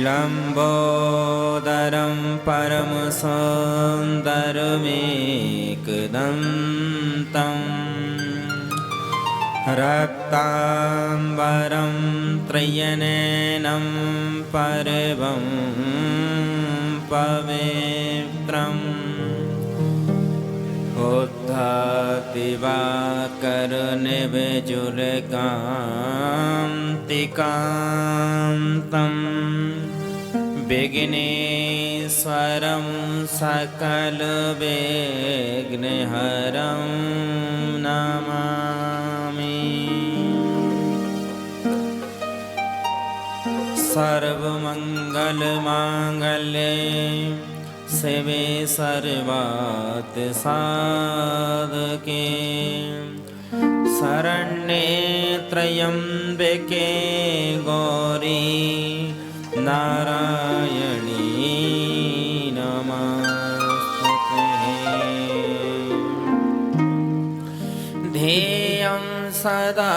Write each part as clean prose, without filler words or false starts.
लंबोदरं परमसुन्दरमेकदन्तं रक्ताम्बरं त्रिनयनं परमं पवित्रम् उद्धादिवाकरनिबिजुलकान्तिकान्तं विघ्नेश्वरं सकलविघ्नहरं नमामि। सर्वमङ्गलमाङ्गल्ये शिवे सर्वार्थसाधके शरण्ये त्र्यम्बके गौरी नारायणी नमोस्तुते। ध्येयं सदा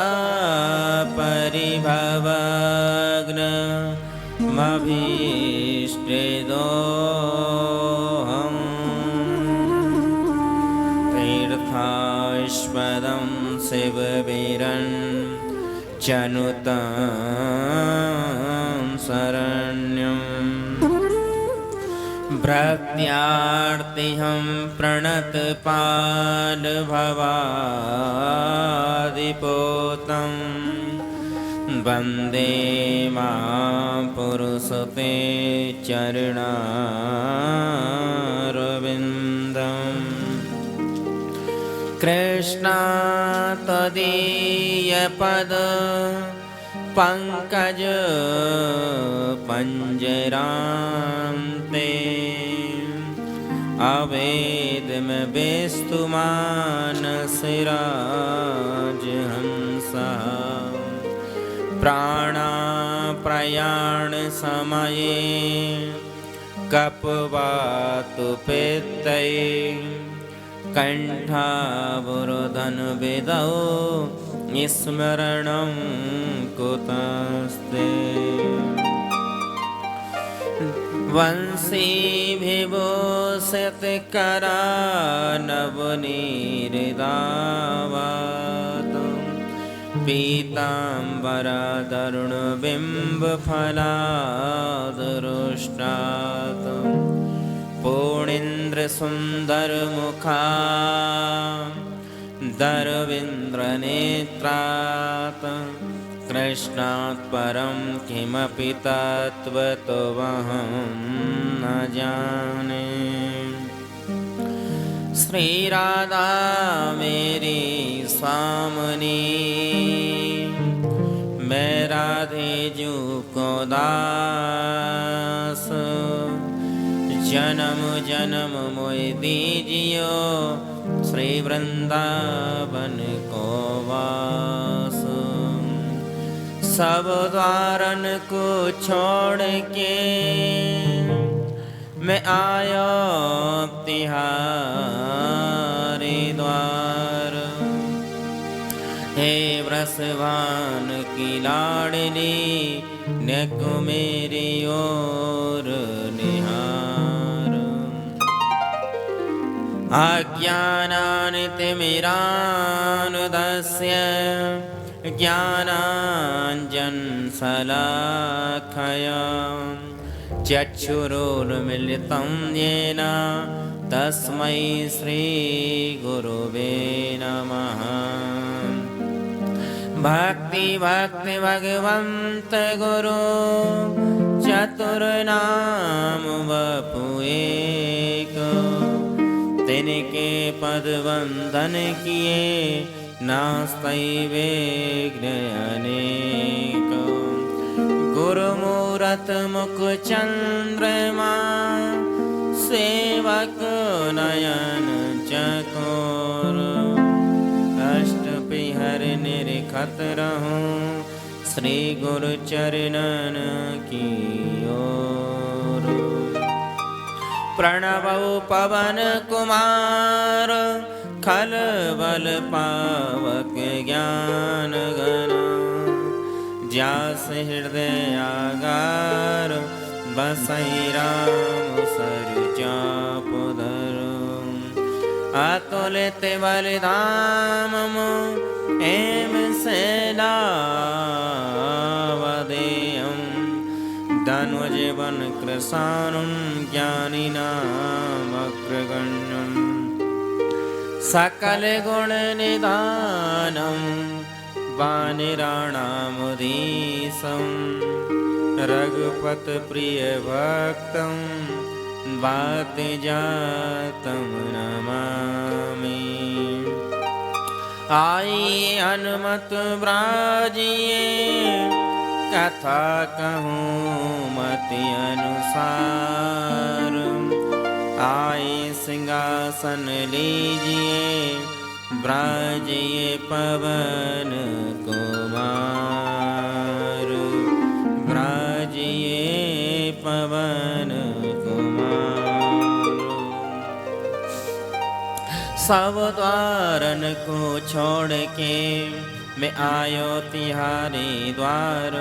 परिभवग्नमभीष्टदोहं तीर्थास्पदं शिववीरञ्चनुतं शरण्यं भक्त्यार्तिहं प्रणतपादभवादिपोतं वन्दे महापुरुषते चरणारविन्दम्। कृष्णा त्वदीयपद पंकज पंजरान्ते अवेदमवेस्तुमानसिराजहंसः प्राणाप्रयाणसमये कपवातुपेत्तये कण्ठावरोधनविधौ स्मरणं कुतस्ते। वंशीविभूषितकरानवनीरिदावातं पीताम्बरतरुणबिम्बफलादरुष्टातं पूर्णेन्द्रसुन्दरमुखा दरविन्द्रनेत्रात् कृष्णात् परं किमपि तत्त्वतोऽहं न जाने। श्रीराधा मेरी स्वामिनी मैं राधे जू को दास जन्म जन्म मोहि दीजियो श्री वृंदावन को वास। सब द्वारन को छोड़ के मैं आयो तिहारे द्वार। हे वृषभान की लाडली नेको मेरी ओर निहार। अज्ञानानितिमिरानुदस्य ज्ञानाञ्जनशलाखया चक्षुरुन्मीलितं येन तस्मै श्रीगुरुवे नमः। भक्ति भक्ति भगवन्त गुरु चतुर्नाम वपु एक। तिनके पद वंदन किए नास्ति विघ्न अनेक। गुरुमूरत मुख चंद्रमा सेवक नयन चकोर। अष्टपहर निरखत रहूं श्री गुरु चरणन की ओर। प्रणवौ पवन कुमार खल बल पावक ज्ञान गण। ज्यास हृदय आगार बसई राम सरु चापु धरो अतुलित बलिधाम एम सेनावदेयम् धनुजीवन कृशानुं ज्ञानिनामग्रगण्यम् सकल गुण निधानं वानिराणामुदीसं रघुपत प्रिय भक्तं वातिजातं नमामि आई हनुमत ब्राजिए कथा कहूँ मति अनुसार आए सिंहासन लीजिए ब्राजिए पवन कुमार ब्राजिए पवन कुमार सब द्वारन को छोड़ के मैं आयो तिहारे द्वार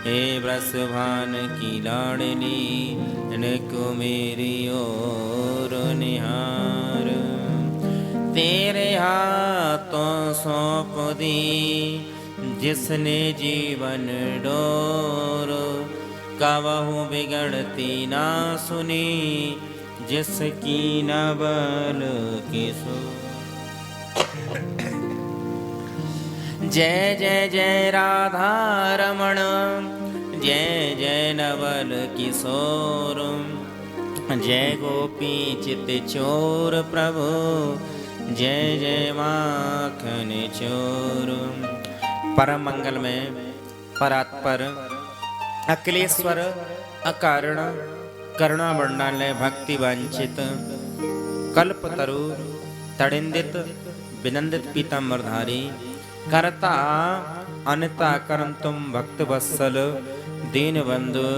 हे ब्रसभान की लाडली को मेरी ओर निहार तेरे हाथों सौंप दी जिसने जीवन डोर कबहू बिगड़ती ना सुनी जिसकी न बल किसो जय जय जय राधा रमण जय जय नवल किशोर जय गोपी चित चोर प्रभु जय जय माखन चोर। परम मंगल में परात्पर अखिलेश्वर अकारण करुणा वर्णालय भक्ति वांछित कल्पतरु तड़िंदित विनंदित पीतांबरधारी करता अनिता करम तुम भक्त वत्सल दीन बंधु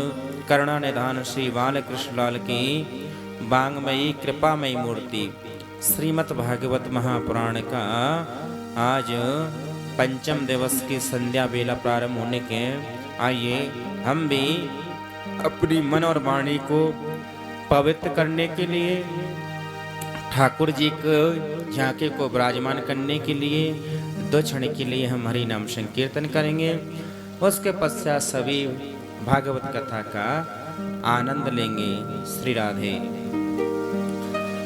करुणा निधान श्री बालकृष्ण लाल की बांगमयी कृपामयी मूर्ति श्रीमद् भागवत महापुराण का आज पंचम दिवस की संध्या बेला प्रारंभ होने के आइए हम भी अपनी मन और वाणी को पवित्र करने के लिए ठाकुर जी को झांके को विराजमान करने के लिए 2 क्षण के लिए हम हरि नाम संकीर्तन करेंगे। उसके पश्चात सभी भागवत कथा का आनंद लेंगे। श्री राधे।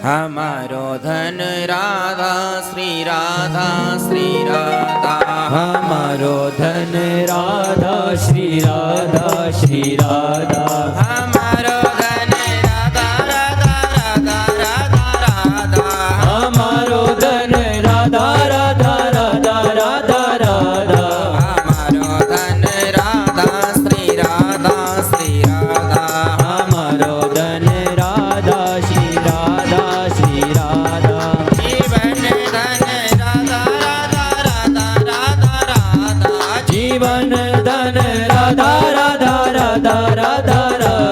हमारो धन राधा श्री राधा श्री राधा हमारो धन राधा श्री राधा श्री राधा हमारो धन राधा राधा राधा राधा राधा हमारो धन राधा राधा राधा राधा राधा हमारो धन राधा श्री राधा श्री राधा हमारो धन राधा श्री राधा श्री राधा जीवन धन राधा राधा राधा राधा राधा जीवन धन राधा राधा राधा राधा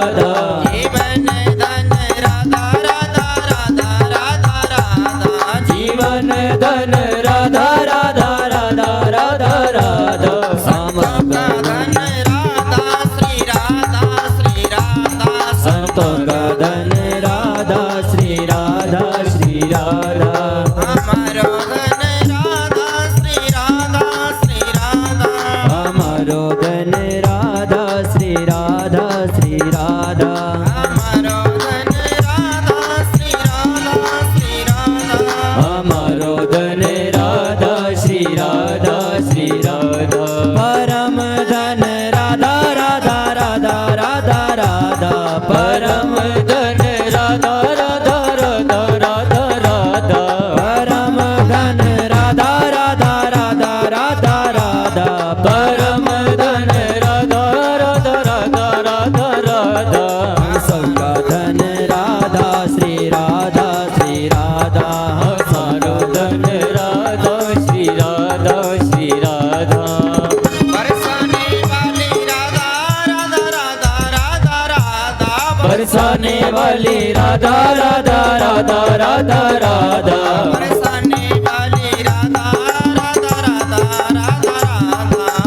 राधा जीवन धन राधा राधा राधा राधा राधा जीवन धन राधा राधा राधा राधा राधा का धन राधा श्री राधा श्री राधा संतों का धन राधा श्री राधा श्री राधा हमारो धन राधा श्री राधा श्री राधा हमारो धन राधा श्री राधा श्री राधा हमारो धन राधा श्री राधा श्री राधा हमारो धन राधा श्री राधा श्री राधा परम धन राधा राधा राधा राधा राधा परम धन राधा राधा राधा राधा राधा परम धन राधा राधा राधा राधा राधा परम धन राधा राधा राधा राधा राधा सबका धन राधा श्री राधा श्री राधा हमारो धन राधा श्री राधा श्री राधा बरसाने वाली राधा राधा राधा राधा राधा बरसाने वाली राधा राधा राधा राधा राधा बरसाने वाली राधा राधा राधा राधा राधा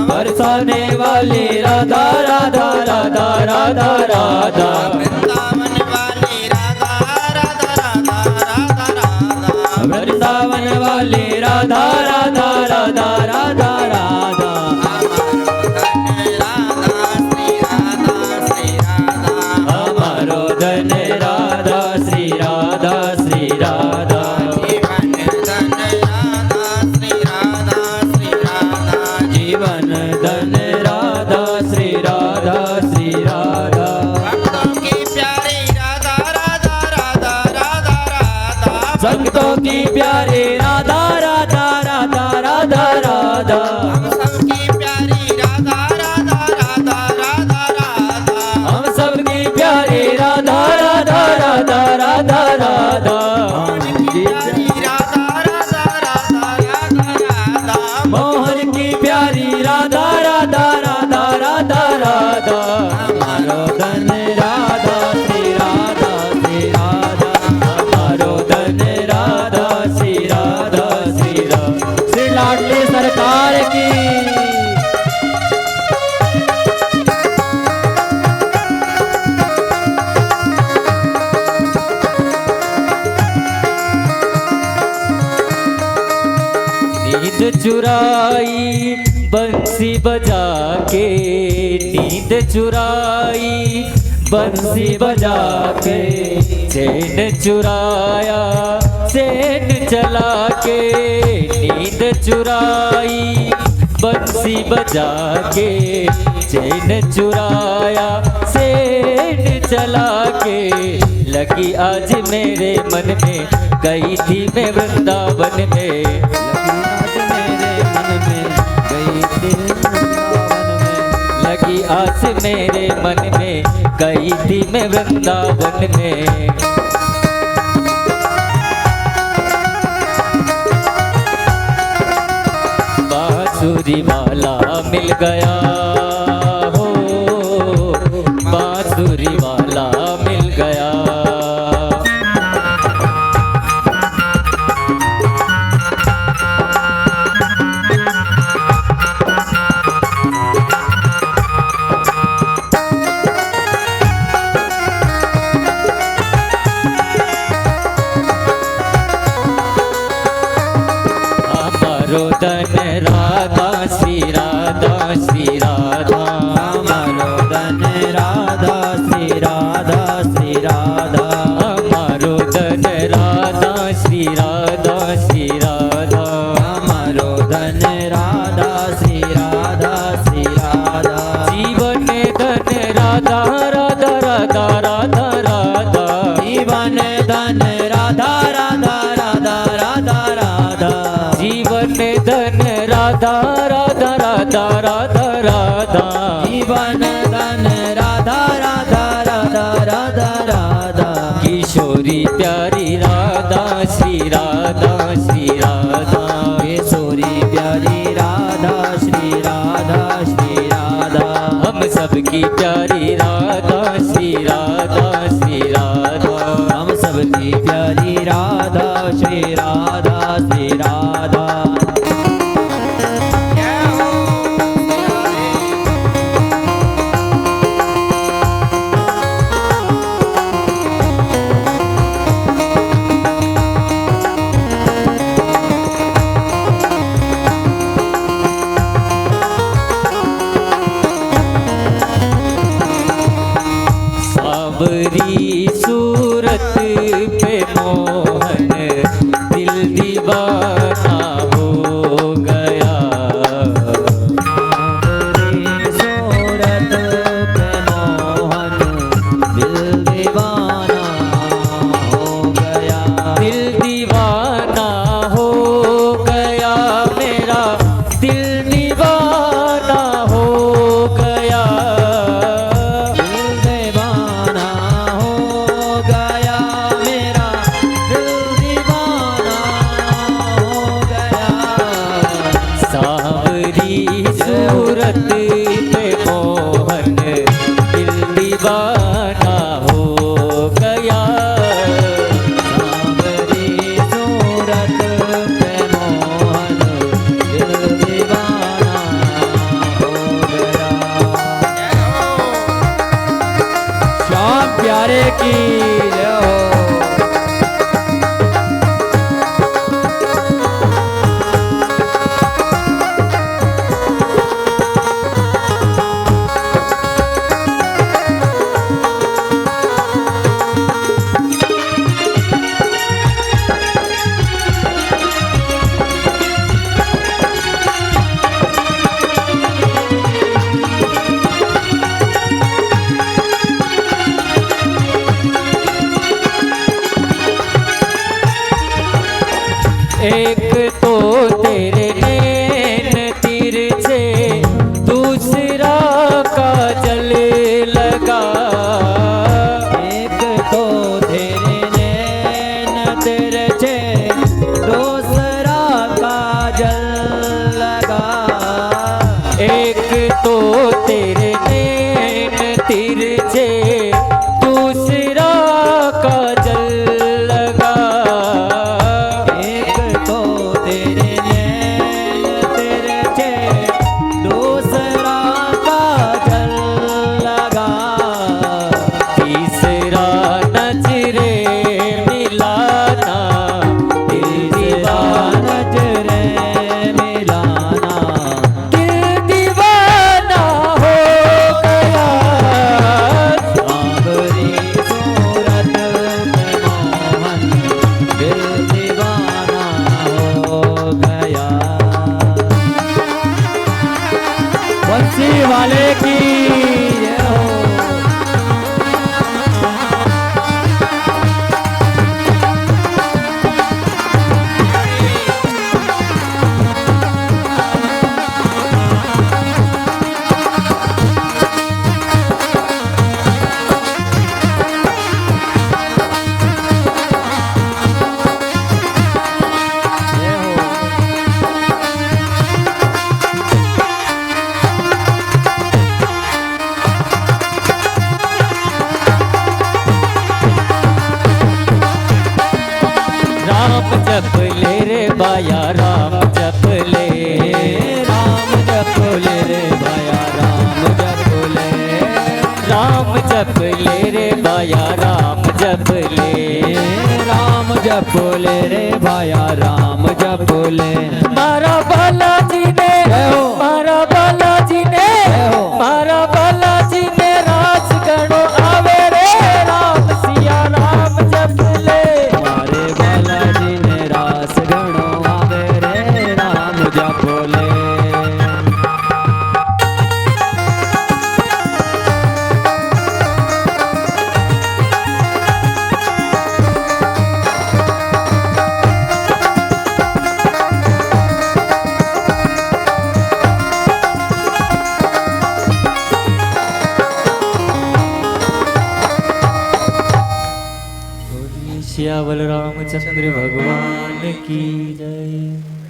बरसाने वाली वाली राधा राधा राधा राधा राधा वृंदावन वाली राधा राधा राधा राधा राधा वृंदावन वाली राधा राधा राधा राधा राधा हमारो धन राधा श्री राधा श्री राधा जीवन धन राधा श्री राधा श्री राधा भक्तों की प्यारी राधा राधा राधा राधा राधा संतों की प्यारी राधा राधा राधा राधा राधा हम सबकी प्यारी राधा राधा राधा राधा राधा हम सबकी प्यारी राधा राधा राधा राधा राधा प्यारी राधा राधा राधा राधा राधा मोहन की प्यारी राधा राधा राधा राधा राधा हमारो धन राधा श्री राधा श्री राधा हमारो धन राधा श्री राधा श्री राधा श्री लाडली सरकार की नींद चुराई बंसी बजा के नींद चुराई बंसी बजा के चैन चुराया चैन चला के नींद चुराई बंसी बजा के चैन चुराया चैन चला के लगी आज मेरे मन में गई थी मैं वृंदावन में लगी आज मेरे मन में गई थी मैं वृंदावन में बांसुरी वाला मिल गया हो बांसुरी वाला मिल गया हमारो धन राधा श्री राधा श्री राधा हमारो धन राधा श्री राधा श्री राधा हमारो धन राधा श्री राधा श्री राधा हमारो धन राधा श्री राधा श्री राधा जीवन धन राधा राधा राधा राधा राधा जीवन धन राधा राधा राधा राधा राधा जीवन धन राधा राधा राधा राधा राधा जीवन धन राधा राधा राधा राधा राधा किशोरी प्यारी राधा श्री राधा श्री राधा किशोरी प्यारी राधा श्री राधा श्री राधा हम सबकी प्यारी राधा श्री राधा श्री राधा हम सबकी प्यारी राधा श्री राधा श्री राधा सावरी सूरत पे मोहन दिल दीवाना हो गया सावरी सूरत पे मोहन दिल दीवाना हो गया दिल दीवाना हो गया मेरा दिल दीवाना हो गया सूरत पे मोहन दिल दीवाना हो गया सावरी सूरत पे मोहन दिल दीवाना हो गया प्यारे की जय हो। एक तो तेरे नैन तिरछे, दूसरा काजल लगा। एक तो तेरे नैन तिरछे, दूसरा काजल लगा। एक तो तेरे नैन तिरछे, दूसरा काजल लगा। एक तो तेरे नैन तिरछे, दूसरा काजल लगा। तीसरा नजरे मिलाना, तीसरा नजरे मिलाना, दिल दीवाना हो गया। आखरी सूरत में मोहन, दिल दीवाना हो गया। बंसी वाले की जय हो। राम जप ले रे बाया, राम जप ले। राम जप ले रे भाया, राम जप ले। राम जप ले रे बाया, राम जप ले। राम जप ले रे भाया, राम जप ले। मारा बालाजी ने, जय हो। मारा बालाजी ने, जय हो। मारा बालाजी ने रास गणो आवे रे। राम सिया राम जप ले। मारे बालाजी ने रास गणो आवे रे, राम जप ले। श्यावल रामचंद्र भगवान की जय।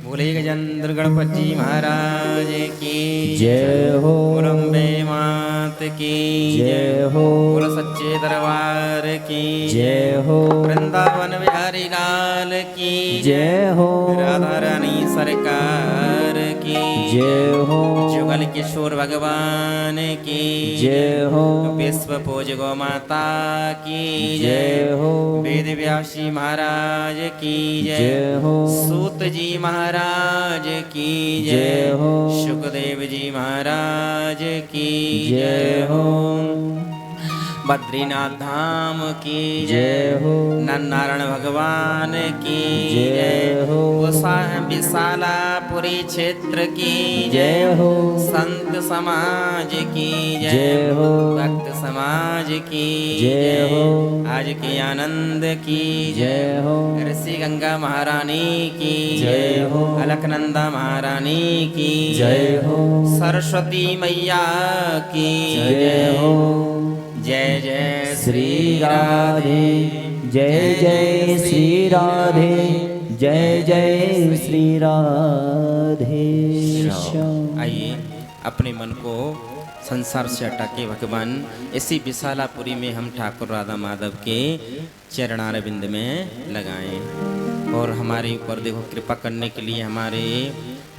बोले गजेंद्र गणपति जी महाराज की जय हो। रंबे मात की जय हो। बोलो सच्चे दरबार की जय हो। वृंदावन बिहारी लाल की जय हो। राधा रानी सरकार की जय हो। जुगल किशोर भगवान की जय हो। विश्व पूज गौ माता की जय हो। वेद व्यासी महाराज की जय हो। सूत जी महाराज की जय हो। सुखदेव जी महाराज की जय हो। बद्रीनाथ धाम की जय हो। नरनारायण भगवान की जय हो। विशालापुरी क्षेत्र की जय हो। संत समाज की जय हो। भक्त समाज की जय हो। आज के आनंद की जय हो। ऋषि गंगा महारानी की जय हो। अलकनंदा महारानी की जय हो। सरस्वती मैया की जय हो। जय जय श्री राधे, जय जय श्री राधे, जय जय श्री राधे श्याम। आइए अपने मन को संसार से हटा के भगवान इसी विशालापुरी में हम ठाकुर राधा माधव के चरणारविंद में लगाएं और हमारे ऊपर देखो कृपा करने के लिए हमारे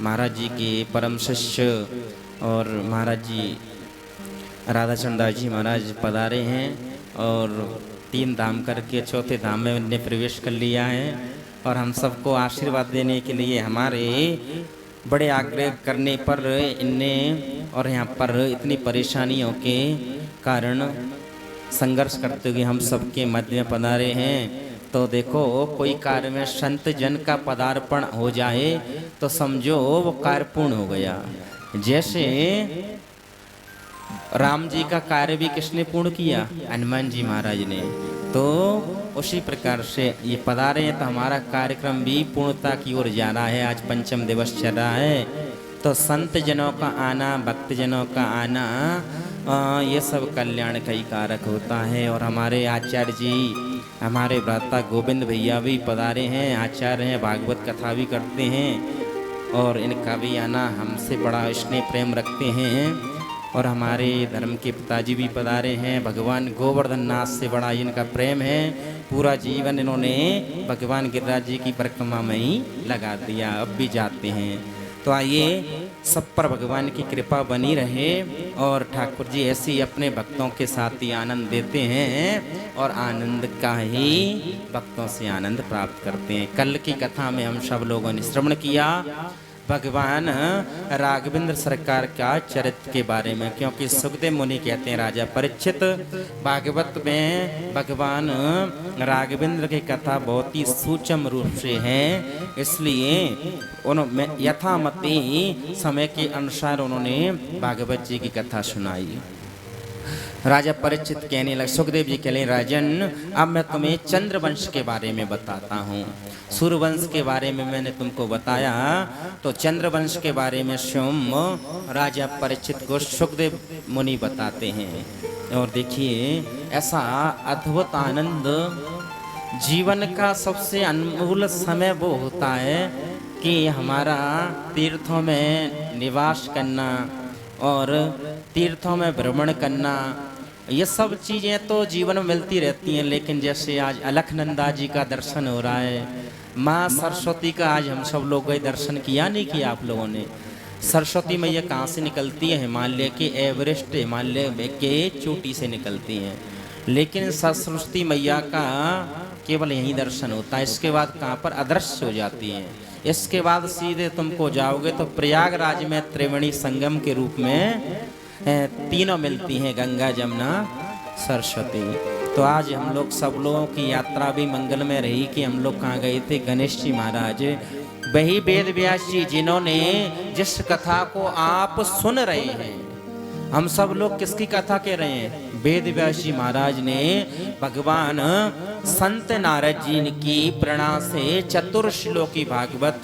महाराज जी के परम शिष्य और महाराज जी राधाचंद्र दास जी महाराज पधारे हैं। और 3 धाम करके 4थे धाम में उन्हें प्रवेश कर लिया है। और हम सबको आशीर्वाद देने के लिए हमारे बड़े आग्रह करने पर इनने और यहाँ पर इतनी परेशानियों के कारण संघर्ष करते हुए हम सबके मध्य में पधारे हैं। तो देखो कोई कार्य में संत जन का पदार्पण हो जाए तो समझो वो कार्य पूर्ण हो गया। जैसे राम जी का कार्य भी किसने पूर्ण किया? हनुमान जी महाराज ने। तो उसी प्रकार से ये पधारे हैं तो हमारा कार्यक्रम भी पूर्णता की ओर जा रहा है। आज 5म दिवस चल रहा है। तो संत जनों का आना, भक्त जनों का आना, ये सब कल्याण का ही कारक होता है। और हमारे आचार्य जी, हमारे भ्राता गोविंद भैया भी पधारे हैं, आचार्य हैं, भागवत कथा भी करते हैं। और इनका भी आना हमसे बड़ा स्नेह प्रेम रखते हैं। और हमारे धर्म के पिताजी भी पधारे हैं। भगवान गोवर्धन नाथ से बड़ा इनका प्रेम है। पूरा जीवन इन्होंने भगवान गिरिराज जी की परिक्रमा में ही लगा दिया, अब भी जाते हैं। तो आइए सब पर भगवान की कृपा बनी रहे और ठाकुर जी ऐसे ही अपने भक्तों के साथ ही आनंद देते हैं और आनंद का ही भक्तों से आनंद प्राप्त करते हैं। कल की कथा में हम सब लोगों ने श्रवण किया भगवान राघवेंद्र सरकार का चरित्र के बारे में, क्योंकि सुखदेव मुनि कहते हैं राजा परीक्षित भागवत में भगवान राघवेंद्र की कथा बहुत ही सूक्ष्म रूप से है, इसलिए उन्होंने यथामति समय के अनुसार उन्होंने भागवत जी की कथा सुनाई। राजा परीक्षित कहने लगे, सुखदेव जी कहले राजन अब मैं तुम्हें चंद्रवंश के बारे में बताता हूँ। सूर्यवंश के बारे में मैंने तुमको बताया, तो चंद्रवंश के बारे में स्वयं राजा परीक्षित को सुखदेव मुनि बताते हैं। और देखिए ऐसा अद्भुत आनंद जीवन का सबसे अनमोल समय वो होता है कि हमारा तीर्थों में निवास करना और तीर्थों में भ्रमण करना, ये सब चीज़ें तो जीवन में मिलती रहती हैं। लेकिन जैसे आज अलखनंदा जी का दर्शन हो रहा है, माँ सरस्वती का आज हम सब लोगों ने दर्शन किया नहीं किया आप लोगों ने? सरस्वती मैया कहाँ से निकलती है? हिमालय के एवरेस्ट, हिमालय के चोटी से निकलती हैं। लेकिन सरस्वती मैया का केवल यही दर्शन होता है, इसके बाद कहाँ पर अदृश्य हो जाती हैं। इसके बाद सीधे तुमको जाओगे तो प्रयागराज में त्रिवेणी संगम के रूप में तीनों मिलती हैं, गंगा जमुना सरस्वती। तो आज हम लोग सब लोगों की यात्रा भी मंगल में रही कि हम लोग कहाँ गए थे? गणेश जी महाराज, वही वेद व्यास जी जिन्होंने जिस कथा को आप सुन रहे हैं, हम सब लोग किसकी कथा कह रहे हैं? वेद व्यास जी महाराज ने भगवान संत नारद जी की प्रेरणा से चतुर्श्लोकी भागवत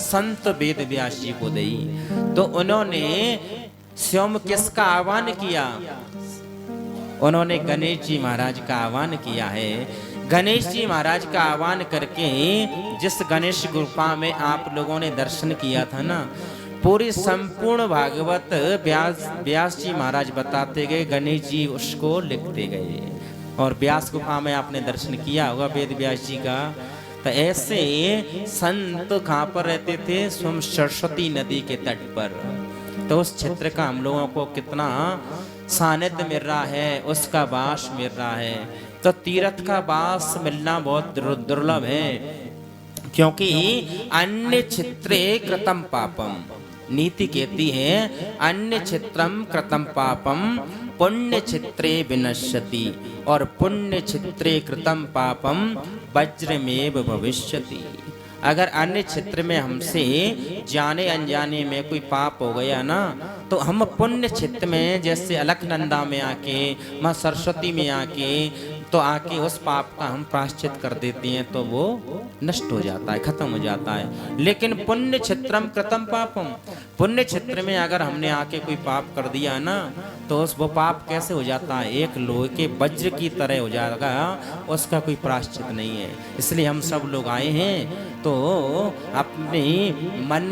संत वेद व्यास जी को दी। तो उन्होंने स्वयं किसका आह्वान किया? उन्होंने गणेश जी महाराज का आह्वान किया है। गणेश जी महाराज का आह्वान करके जिस गणेश गुफा में आप लोगों ने दर्शन किया था ना, पूरी संपूर्ण भागवत व्यास जी महाराज बताते गए, गणेश जी उसको लिखते गए। और व्यास गुफा में आपने दर्शन किया होगा वेद व्यास जी का। तो ऐसे संत कहाँ पर रहते थे? स्वयं सरस्वती नदी के तट पर। तो उस क्षेत्र का हम लोगों को कितना सानिध्य मिल रहा है, उसका वास मिल रहा है। तो तीर्थ का वास मिलना बहुत दुर्लभ है, क्योंकि अन्य क्षेत्रे कृतम पापम, नीति कहती है अन्य क्षेत्रम कृतम पापम पुण्य क्षेत्रे विनश्यति, और पुण्य क्षेत्रे कृतम पापम वज्रमेव भविष्यति। अगर अन्य क्षेत्र में हमसे जाने अनजाने में कोई पाप हो गया ना, तो हम पुण्य क्षेत्र में जैसे अलकनंदा में आके, माँ सरस्वती में आके, तो आके उस पाप का हम प्रायश्चित कर देते हैं, तो वो नष्ट हो जाता है, खत्म हो जाता है। लेकिन पुण्य क्षेत्रम कृतम पापम, पुण्य क्षेत्र में अगर हमने आके कोई पाप कर दिया ना, तो उस वो पाप कैसे हो जाता है? एक लोहे के वज्र की तरह हो जाएगा, उसका कोई प्रायश्चित नहीं है। इसलिए हम सब लोग आए हैं तो अपने मन,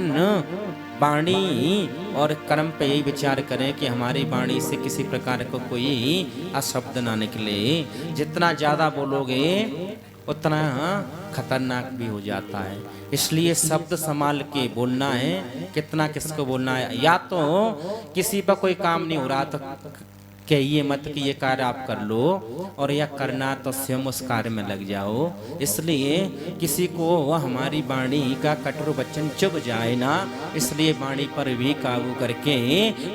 वाणी और कर्म पे यही विचार करें कि हमारी वाणी से किसी प्रकार को कोई अशब्द ना निकले। जितना ज़्यादा बोलोगे उतना खतरनाक भी हो जाता है। इसलिए शब्द संभाल के बोलना है। कितना किसको बोलना है? या तो किसी पर कोई काम नहीं हो रहा तो कहिए मत कि ये कार्य आप कर लो, और यह करना तो स्वयं उस कार्य में लग जाओ। इसलिए किसी को हमारी वाणी का कटु वचन चुभ जाए ना, इसलिए वाणी पर भी काबू करके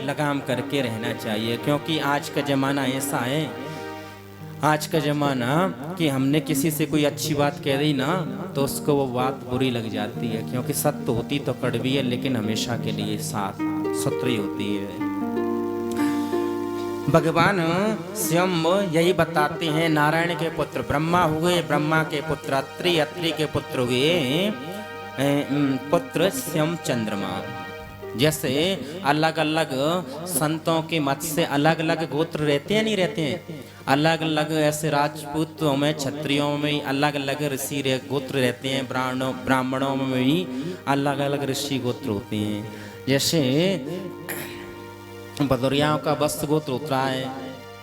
लगाम करके रहना चाहिए। क्योंकि आज का जमाना ऐसा है, आज का ज़माना कि हमने किसी से कोई अच्छी बात कह दी ना तो उसको वो बात बुरी लग जाती है। क्योंकि सत्य होती तो कड़वी है, लेकिन हमेशा के लिए साथ सत्री होती है। भगवान स्वयं यही बताते हैं। नारायण के पुत्र ब्रह्मा हुए, ब्रह्मा के पुत्र अत्रि, अत्रि के पुत्र हुए पुत्र स्वयं चंद्रमा। जैसे अलग अलग संतों के मत से अलग अलग गोत्र रहते हैं, नहीं रहते हैं, अलग अलग ऐसे राजपूतों में, क्षत्रियों में अलग अलग ऋषि गोत्र रहते हैं, ब्राह्मणों में भी अलग अलग ऋषि गोत्र होते हैं। जैसे भदौरियाओं का वस्त गोत्र होता है,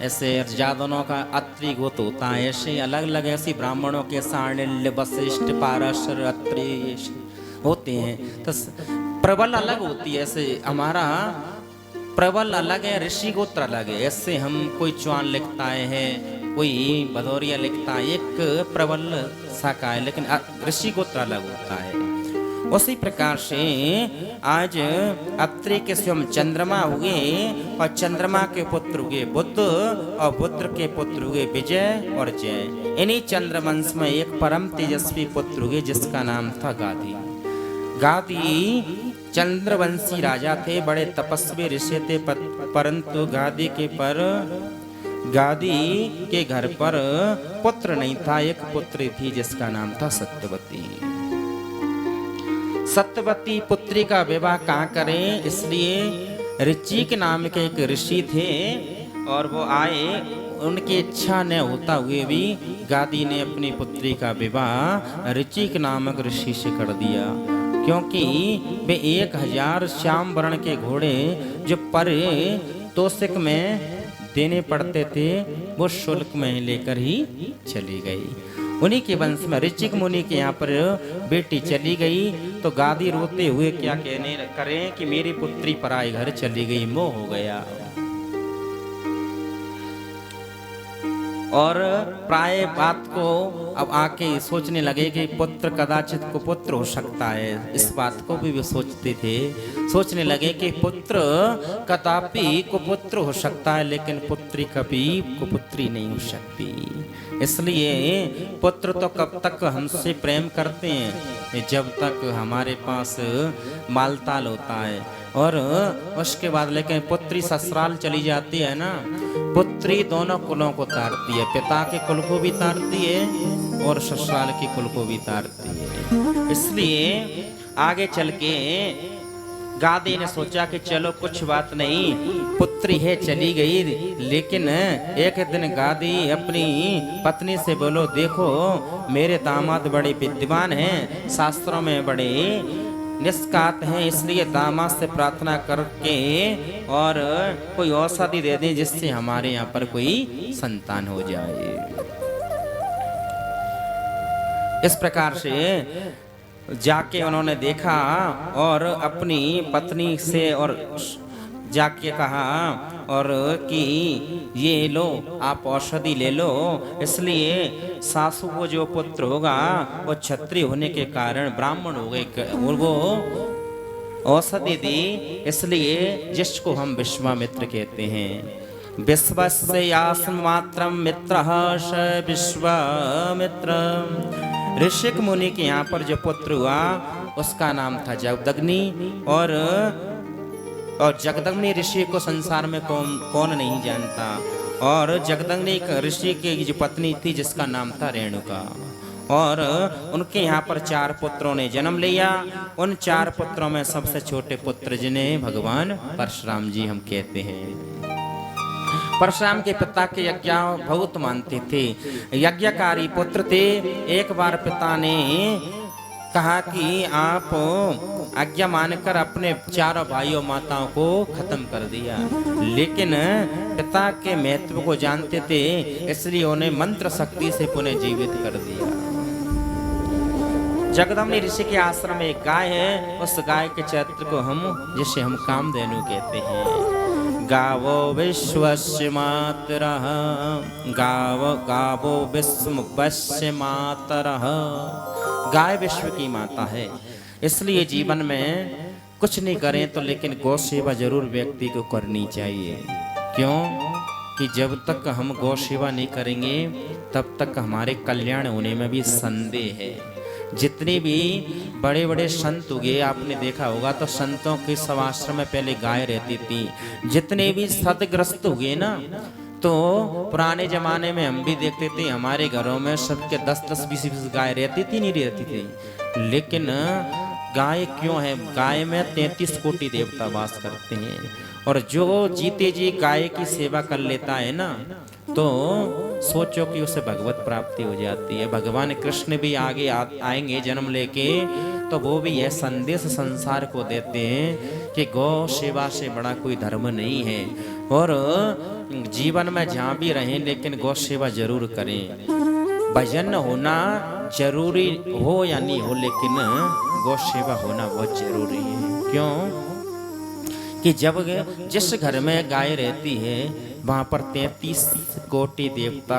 ऐसे जादवों का अत्रि गोत्र होता है। ऐसे अलग अलग ऐसी ब्राह्मणों के साण्डिल्य, वशिष्ठ, पारशर, अत्रि होते हैं। तो प्रबल अलग होती है। ऐसे हमारा प्रबल अलग है, ऋषि गोत्र अलग है। ऐसे हम कोई चौहान लिखता है, कोई भदौरिया लिखता है, एक प्रबल शाखा है, लेकिन ऋषि गोत्र अलग होता है। उसी प्रकार से आज अत्रि के स्वयं चंद्रमा हुए, और चंद्रमा के पुत्र हुए बुध, और बुद्ध के पुत्र हुए विजय और जय। इन्हीं चंद्रवंश में एक परम तेजस्वी पुत्र हुए जिसका नाम था गादी। गादी चंद्रवंशी राजा थे, बड़े तपस्वी ऋषि थे, परंतु गादी के घर पर पुत्र नहीं था। एक पुत्री थी जिसका नाम था सत्यवती। सत्यवती पुत्री का विवाह कहाँ करें, इसलिए ऋचिक नाम के एक ऋषि थे, और वो आए। उनकी इच्छा न होता हुए भी गादी ने अपनी पुत्री का विवाह ऋचिक नामक ऋषि से कर दिया। क्योंकि वे 1000 श्याम वर्ण के घोड़े जो पर तोषक में देने पड़ते थे, वो शुल्क में लेकर ही चली गई। उन्हीं के वंश में ऋचिक मुनि के यहाँ पर बेटी चली गई, तो गादी रोते हुए क्या कहने करें कि मेरी पुत्री पराए घर चली गई, मोह हो गया। और प्राय बात को अब आके सोचने लगे कि पुत्र कदाचित कुपुत्र हो सकता है। इस बात को भी वे सोचते थे, सोचने लगे कि पुत्र कदापि कुपुत्र हो सकता है, लेकिन पुत्री कभी कुपुत्री नहीं हो सकती। इसलिए पुत्र तो कब तक हमसे प्रेम करते हैं, जब तक हमारे पास मालताल होता है, और उसके बाद लेकिन पुत्री ससुराल चली जाती है ना, पुत्री दोनों कुलों को तारती है, पिता के कुल को भी तारती है और ससुराल के कुल को भी तारती है। इसलिए आगे चल के गादी ने सोचा कि चलो कुछ बात नहीं, पुत्री है चली गई, लेकिन एक दिन गादी अपनी पत्नी से बोलो, देखो मेरे दामाद बड़े विद्वान हैं, शास्त्रों में बड़े निष्कात हैं, इसलिए दामाद से प्रार्थना करके और कोई औषधि दे दें जिससे हमारे यहाँ पर कोई संतान हो जाए। इस प्रकार से जाके उन्होंने देखा और अपनी पत्नी से और जाके कहा और कि ये लो आप औषधि ले लो, इसलिए सासू को जो पुत्र होगा वो क्षत्रिय होने के कारण ब्राह्मण हो गए, वो औषधि दी, इसलिए जिसको हम विश्वामित्र कहते हैं। विश्वस्य आसमात्रम मित्रः स विश्वामित्र। ऋषिक मुनि के यहाँ पर जो पुत्र हुआ उसका नाम था जगदग्नि, और जगदग्नि ऋषि को संसार में कौन नहीं जानता। और जगदग्नि ऋषि की जो पत्नी थी जिसका नाम था रेणुका, और उनके यहाँ पर 4 पुत्रों ने जन्म लिया। उन 4 पुत्रों में सबसे छोटे पुत्र जिन्हें भगवान परशुराम जी हम कहते हैं। परशुराम के पिता के यज्ञ बहुत मानते थे, यज्ञकारी पुत्र थे। एक बार पिता ने कहा कि आप आज्ञा मानकर अपने 4 भाइयों माताओं को खत्म कर दिया, लेकिन पिता के महत्व को जानते थे, इसलिए उन्हें मंत्र शक्ति से पुनः जीवित कर दिया। जगदम्नि ऋषि के आश्रम में एक गाय है, उस गाय के चरित्र को जिसे हम कामधेनु कहते हैं। गावो विश्वस्य मातरः गावो विश्वस्य मातरः। गाय विश्व की माता है, इसलिए जीवन में कुछ नहीं करें तो लेकिन गौ सेवा जरूर व्यक्ति को करनी चाहिए। क्यों कि जब तक हम गौ सेवा नहीं करेंगे तब तक हमारे कल्याण होने में भी संदेह है। जितने भी बड़े बड़े संत हुए आपने देखा होगा तो संतों के सवाश्रम में पहले गाय रहती थी। जितने भी सतग्रस्त हुए ना तो पुराने जमाने में हम भी देखते थे हमारे घरों में सबके 10-10 20-20 गाय रहती थी, नहीं रहती थी। लेकिन गाय क्यों है? गाय में 33 कोटि देवता वास करते हैं और जो जीते जी गाय की सेवा कर लेता है ना तो सोचो कि उसे भगवत प्राप्ति हो जाती है। भगवान कृष्ण भी आगे आएंगे जन्म लेके तो वो भी यह संदेश संसार को देते हैं कि गौ सेवा से बड़ा कोई धर्म नहीं है और जीवन में जहाँ भी रहें लेकिन गौ सेवा जरूर करें। भजन होना जरूरी हो या नहीं हो लेकिन गौ सेवा होना बहुत जरूरी है। क्यों कि जब जिस घर में गाय रहती है वहां पर 33 कोटि देवता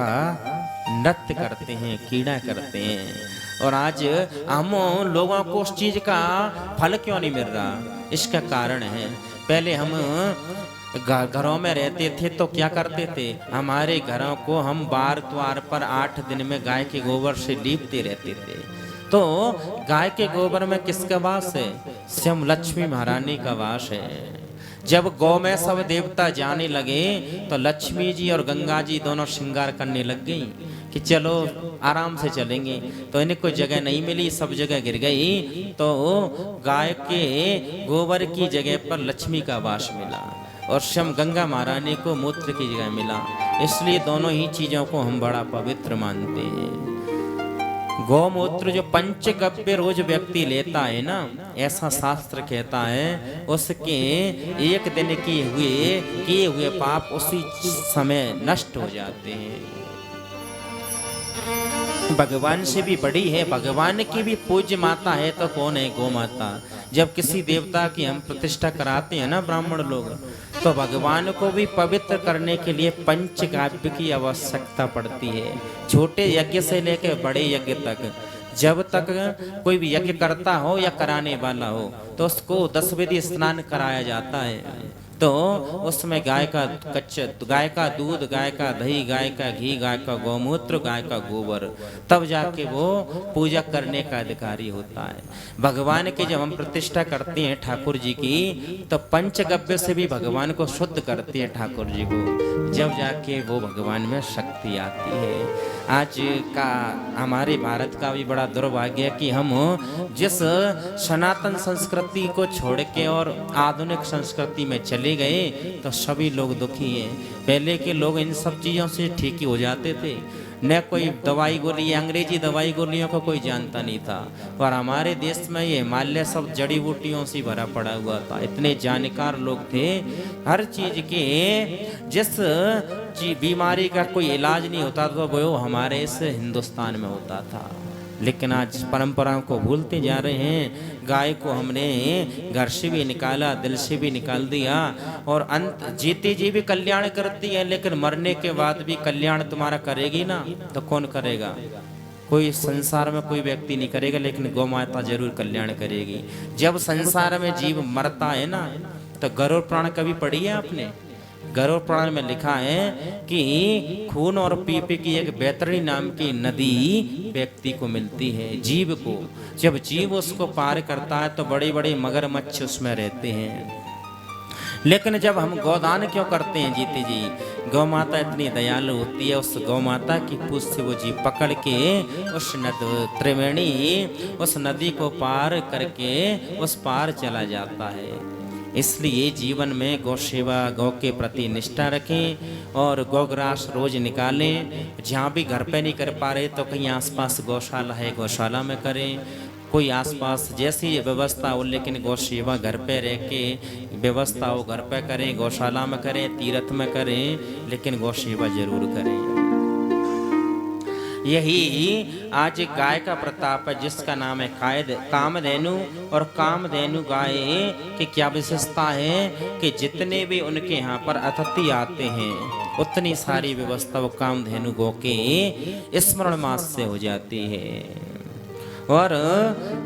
नृत्य करते हैं, कीड़ा करते हैं। और आज हम लोगों को उस चीज का फल क्यों नहीं मिल रहा? इसका कारण है पहले हम घरों में रहते थे तो क्या करते थे, हमारे घरों को हम बार द्वार पर 8 दिन में गाय के गोबर से लीपते रहते थे। तो गाय के गोबर में किसका वास है? स्वयं लक्ष्मी महारानी का वास है। जब गौ में सब देवता जाने लगे तो लक्ष्मी जी और गंगा जी दोनों श्रृंगार करने लग गई कि चलो आराम से चलेंगे। तो इन्हें कोई जगह नहीं मिली, सब जगह गिर गई। तो गाय के गोबर की जगह पर लक्ष्मी का वास मिला और स्वयं गंगा महारानी को मूत्र की जगह मिला। इसलिए दोनों ही चीजों को हम बड़ा पवित्र मानते हैं। गौमूत्र जो पंचगव्य रोज व्यक्ति लेता है ना, ऐसा शास्त्र कहता है उसके एक दिन किए हुए पाप उसी समय नष्ट हो जाते हैं। भगवान से भी बड़ी है, भगवान की भी पूज्य माता है तो कौन है? गौ माता। जब किसी देवता की हम प्रतिष्ठा कराते हैं ना ब्राह्मण लोग तो भगवान को भी पवित्र करने के लिए पंचगव्य की आवश्यकता पड़ती है। छोटे यज्ञ से लेकर बड़े यज्ञ तक जब तक कोई भी यज्ञ करता हो या कराने वाला हो तो उसको 10 विधि स्नान कराया जाता है। तो उसमें गाय का दूध, गाय का दही, गाय का घी, गाय का गौमूत्र, गाय का गोबर, तब जाके वो पूजा करने का अधिकारी होता है। भगवान की जब हम प्रतिष्ठा करते हैं ठाकुर जी की तो पंचगव्य से भी भगवान को शुद्ध करते हैं ठाकुर जी को, जब जाके वो भगवान में शक्ति आती है। आज का हमारे भारत का भी बड़ा दुर्भाग्य है कि हम जिस सनातन संस्कृति को छोड़ के और आधुनिक संस्कृति में चले गए तो सभी लोग दुखी हैं। पहले के लोग इन सब चीज़ों से ठीक ही हो जाते थे, न कोई दवाई गोली, अंग्रेजी दवाई गोलियों को कोई जानता नहीं था। और हमारे देश में ये हिमालय सब जड़ी बूटियों से भरा पड़ा हुआ था। इतने जानकार लोग थे, हर चीज के जिस बीमारी का कोई इलाज नहीं होता था वो हमारे इस हिंदुस्तान में होता था। लेकिन आज परंपराओं को भूलते जा रहे हैं। गाय को हमने घर से भी निकाला, दिल से भी निकाल दिया और अंत जीते जी भी कल्याण करती है, लेकिन मरने के बाद भी कल्याण तुम्हारा करेगी ना तो कौन करेगा? कोई संसार में कोई व्यक्ति नहीं करेगा, लेकिन गौ माता जरूर कल्याण करेगी। जब संसार में जीव मरता है ना तो गरुड़ पुराण कभी पढ़ी है आपने? गरुड़ पुराण में लिखा है कि खून और पीपे की एक बैतरणी नाम की नदी व्यक्ति को मिलती है, जीव को। जब जीव उसको पार करता है तो बड़े बड़े मगरमच्छ उसमें रहते हैं। लेकिन जब हम गोदान क्यों करते हैं जीते जी? गौ माता इतनी दयालु होती है, उस गौ माता की पूंछ से वो जीव पकड़ के उस त्रिवेणी उस नदी को पार करके उस पार चला जाता है। इसलिए जीवन में गौ सेवा, गौ के प्रति निष्ठा रखें और गौग्रास रोज निकालें। जहाँ भी घर पे नहीं कर पा रहे तो कहीं आसपास गौशाला है, गौशाला में करें। कोई आसपास जैसी व्यवस्था हो, लेकिन गौ सेवा घर पे रह के व्यवस्था हो घर पे करें, गौशाला में करें, तीर्थ में करें, लेकिन गौ सेवा जरूर करें। यही आज गाय का प्रताप है, जिसका नाम है कामधेनु। और कामधेनु गाय की क्या विशेषता है कि जितने भी उनके यहाँ पर अतिथि आते हैं उतनी सारी व्यवस्था वो कामधेनु गौ के स्मरण मास से हो जाती है। और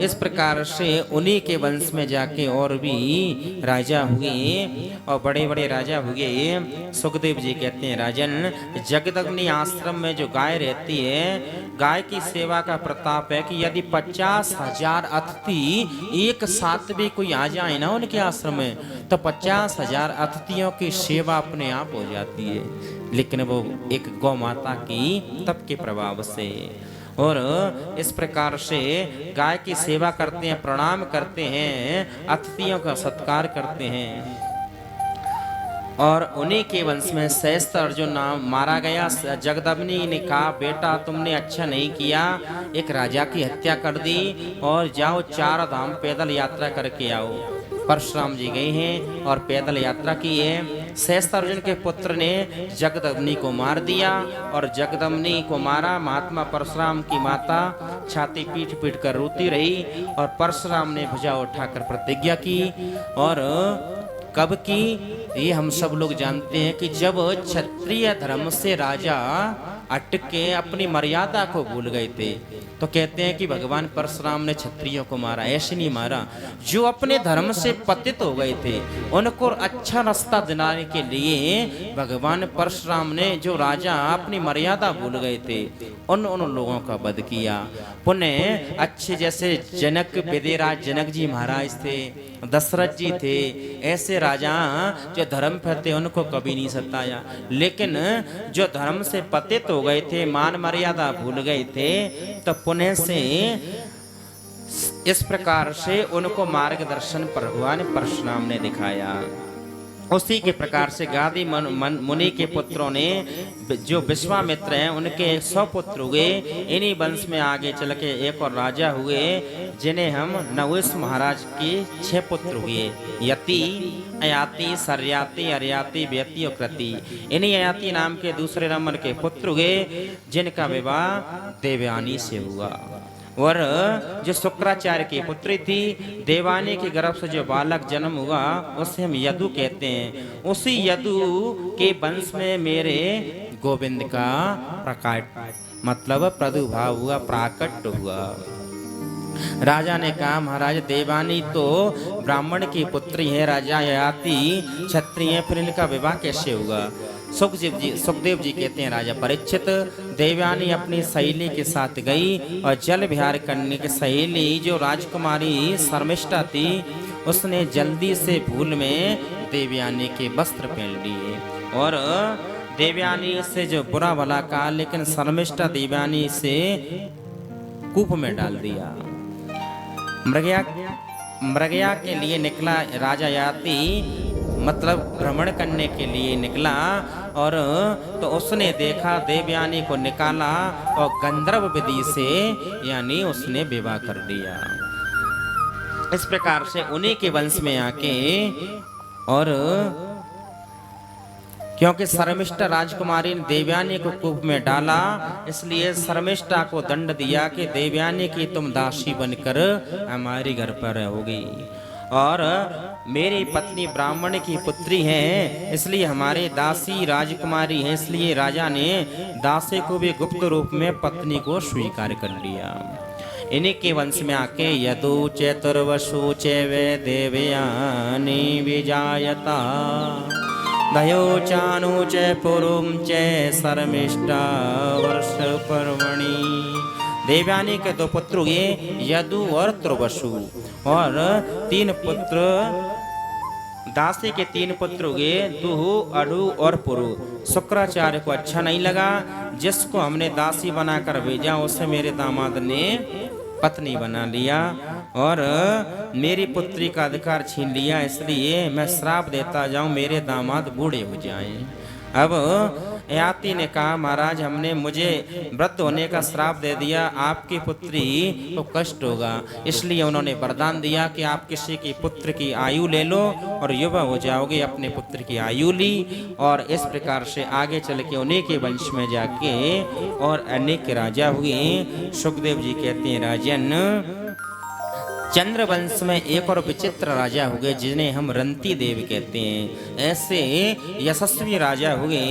इस प्रकार से उन्हीं के वंश में जाके और भी राजा हुए और बड़े बड़े राजा हुए। सुखदेव जी कहते हैं, राजन जगदग्नि आश्रम में जो गाय रहती है, गाय की सेवा का प्रताप है कि यदि 50,000 अतिथि एक साथ भी कोई आ जाए ना उनके आश्रम में, तो 50,000 अतिथियों की सेवा अपने आप हो जाती है। लेकिन वो एक गौ माता की तप के प्रभाव से। और इस प्रकार से गाय की सेवा करते हैं, प्रणाम करते हैं, अतिथियों का सत्कार करते हैं। और उन्हीं के वंश में सहस्त्र अर्जुन नाम मारा गया। जगदग्नि ने कहा, बेटा तुमने अच्छा नहीं किया, एक राजा की हत्या कर दी और जाओ 4 धाम पैदल यात्रा करके आओ। परशुराम जी गए हैं और पैदल यात्रा की है। सहस्त्र अर्जुन के पुत्र ने जगदग्नि को मार दिया और जगदग्नि को मारा। महात्मा परशुराम की माता छाती पीट पीट कर रोती रही और परशुराम ने भुजा उठाकर प्रतिज्ञा की। और कब की, ये हम सब लोग जानते हैं कि जब क्षत्रिय धर्म से राजा अटके अपनी मर्यादा को भूल गए थे, तो कहते हैं कि भगवान परशुराम ने क्षत्रियों को मारा। ऐसे नहीं मारा, जो अपने धर्म से पतित हो गए थे उनको अच्छा रास्ता दिलाने के लिए भगवान परशुराम ने, जो राजा अपनी मर्यादा भूल गए थे, उन लोगों का वध किया। पुण्य अच्छे जैसे जनक विदेराज जनक जी महाराज थे, दशरथ जी थे, ऐसे राजा जो धर्म पर थे उनको कभी नहीं सताया। लेकिन जो धर्म से पतित हो गए थे, मान मर्यादा भूल गए थे, तो पुण्य से इस प्रकार से उनको मार्गदर्शन भगवान परशुराम ने दिखाया। उसी के प्रकार से गादी मुनि के पुत्रों ने, जो विश्वामित्र हैं, उनके 100 पुत्र हुए। इन्हीं वंश में आगे चल के एक और राजा हुए, जिन्हें हम नहुष महाराज के 6 पुत्र हुए। यति, अयाति, सर्याति, अर्याति, व्यति और कृति। इन्हीं अयाति नाम के दूसरे नंबर के पुत्र हुए, जिनका विवाह देवयानी से हुआ। और जो शुक्राचार्य की पुत्री थी, देवानी के गर्भ से जो बालक जन्म हुआ उसे हम यदु कहते हैं। उसी यदु के वंश में मेरे गोविंद का प्रकट मतलब प्रादुर्भाव हुआ, प्राकट हुआ। राजा ने कहा, महाराज देवानी तो ब्राह्मण की पुत्री है, राजा ययाति क्षत्रिय है, फिर इनका विवाह कैसे होगा? सुखदेव जी कहते हैं, राजा परीक्षित, देवयानी अपनी सहेली के साथ गई और जल विहार करने की सहेली जो राजकुमारी शर्मिष्ठा थी, उसने जल्दी से भूल में देवयानी के वस्त्र पहन लिए और देवयानी से जो बुरा भला कहा, लेकिन शर्मिष्ठा देवयानी से कूप में डाल दिया। मृगया के लिए निकला राजा ययाति, मतलब भ्रमण करने के लिए निकला, और तो उसने देखा देवयानी को निकाला और गंधर्व विधि से यानी उसने विवाह कर दिया। इस प्रकार से उन्हीं के वंश में आके, और क्योंकि शर्मिष्ठा राजकुमारी ने देवयानी को कूप में डाला, इसलिए शर्मिष्ठा को दंड दिया कि देवयानी की तुम दासी बनकर हमारे घर पर रहोगी, और मेरी पत्नी ब्राह्मण की पुत्री है, इसलिए हमारे दासी राजकुमारी है। इसलिए राजा ने दासी को भी गुप्त रूप में पत्नी को स्वीकार कर लिया। इन्हीं के वंश में आके यदु चतुर्वसु चैवे देवयानी विजायता, दयो चानु च पुरुम च शर्मिष्ठा वर्ष पर्वणि। देवयानी के 2 पुत्र हुए, यदु और तुर्वसु, और 3 पुत्र, दासी के 3 पुत्र हुए, दुहु, अडु और पुरु। शुक्राचार्य को अच्छा नहीं लगा, जिसको हमने दासी बनाकर भेजा उसे मेरे दामाद ने पत्नी बना लिया और मेरी पुत्री का अधिकार छीन लिया, इसलिए मैं श्राप देता जाऊं मेरे दामाद बूढ़े हो जाएं। अब याति ने कहा महाराज हमने मुझे वृद्ध होने का श्राप दे दिया, आपकी पुत्री को कष्ट होगा, इसलिए उन्होंने वरदान दिया कि आप किसी की पुत्र की आयु ले लो और युवा हो जाओगे। अपने पुत्र की आयु ली और इस प्रकार से आगे चल के उन्हीं के वंश में जाके और अनेक राजा हुए। सुखदेव जी कहते हैं राजन चंद्रवंश में एक और विचित्र राजा हुए जिन्हें हम रंती देव कहते हैं। ऐसे यशस्वी राजा हुए,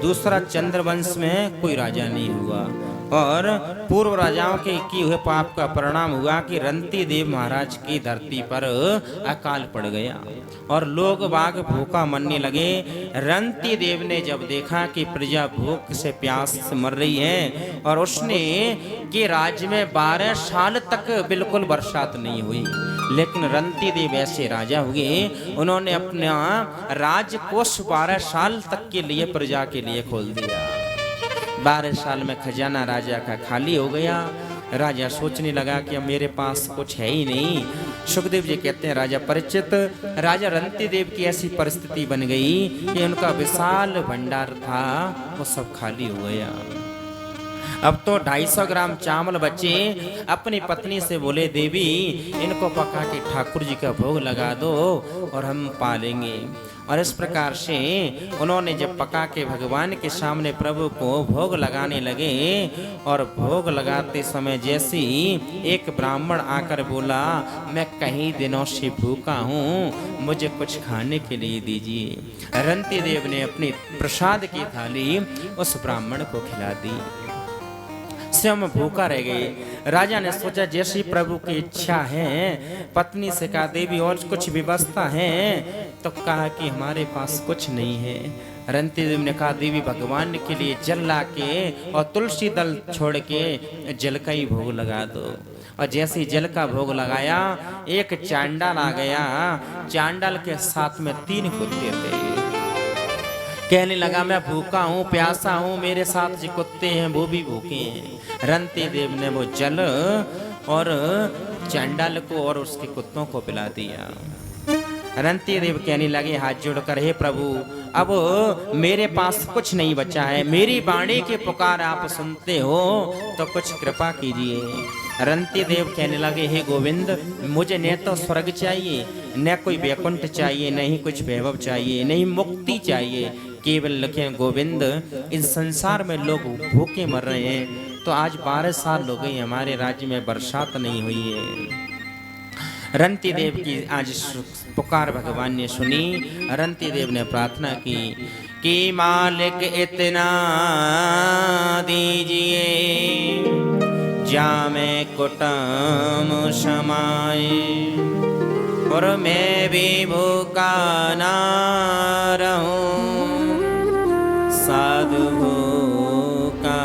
दूसरा चंद्रवंश में कोई राजा नहीं हुआ। और पूर्व राजाओं के किए हुए पाप का परिणाम हुआ कि रंती देव महाराज की धरती पर अकाल पड़ गया और लोग बाग भूखा मरने लगे। रंती देव ने जब देखा कि प्रजा भूख से प्यास से मर रही है और उसने के राज्य में 12 साल तक बिल्कुल बरसात नहीं हुई, लेकिन रंती देव ऐसे राजा हुए उन्होंने अपना राजकोष 12 साल तक के लिए प्रजा के लिए खोल दिया। 12 साल में खजाना राजा का खाली हो गया। राजा सोचने लगा कि अब मेरे पास कुछ है ही नहीं। सुखदेव जी कहते हैं राजा परीक्षित, राजा रंती देव की ऐसी परिस्थिति बन गई कि उनका विशाल भंडार था वो सब खाली हो गया। अब तो 250 ग्राम चावल बचे। अपनी पत्नी से बोले देवी इनको पका के ठाकुर जी का भोग लगा दो और हम पालेंगे। और इस प्रकार से उन्होंने जब पका के भगवान के सामने प्रभु को भोग लगाने लगे और भोग लगाते समय जैसी एक ब्राह्मण आकर बोला मैं कई दिनों से भूखा हूँ, मुझे कुछ खाने के लिए दीजिए। रंती देव ने अपनी प्रसाद की थाली उस ब्राह्मण को खिला दी। स्वयं भूखा रह गए। राजा ने सोचा जैसी प्रभु की इच्छा है। पत्नी से कहा देवी और कुछ व्यवस्था है? तो कहा कि हमारे पास कुछ नहीं है। रंती देव ने कहा देवी भगवान के लिए जल ला के और तुलसी दल छोड़ के जल का ही भोग लगा दो। और जैसे जल का भोग लगाया एक चांडाल आ गया। चांडाल के साथ में 3 कुत्ते थे। कहने लगा मैं भूखा हूँ प्यासा हूँ, मेरे साथ जो कुत्ते हैं वो भी भूखे हैं। रंती देव ने वो जल और चांडाल को और उसके कुत्तों को पिला दिया। रंती देव कहने लगे हाथ जोड़कर हे प्रभु अब मेरे पास कुछ नहीं बचा है, मेरी वाणी की पुकार आप सुनते हो तो कुछ कृपा कीजिए। रंती देव कहने लगे हे गोविंद मुझे न तो स्वर्ग चाहिए, न कोई वैकुंठ चाहिए, न ही कुछ वैभव चाहिए, नहीं मुक्ति चाहिए, केवल लिखे गोविंद इस संसार में लोग भूखे मर रहे हैं। तो आज 12 साल हो गए हमारे राज्य में बरसात नहीं हुई है। रंती देव की आज पुकार भगवान ने सुनी। रंती देव ने प्रार्थना की कि मालिक इतना दीजिए जामे कुटुंब समाए और मैं भी भूखा ना रहूं, साधु भूखा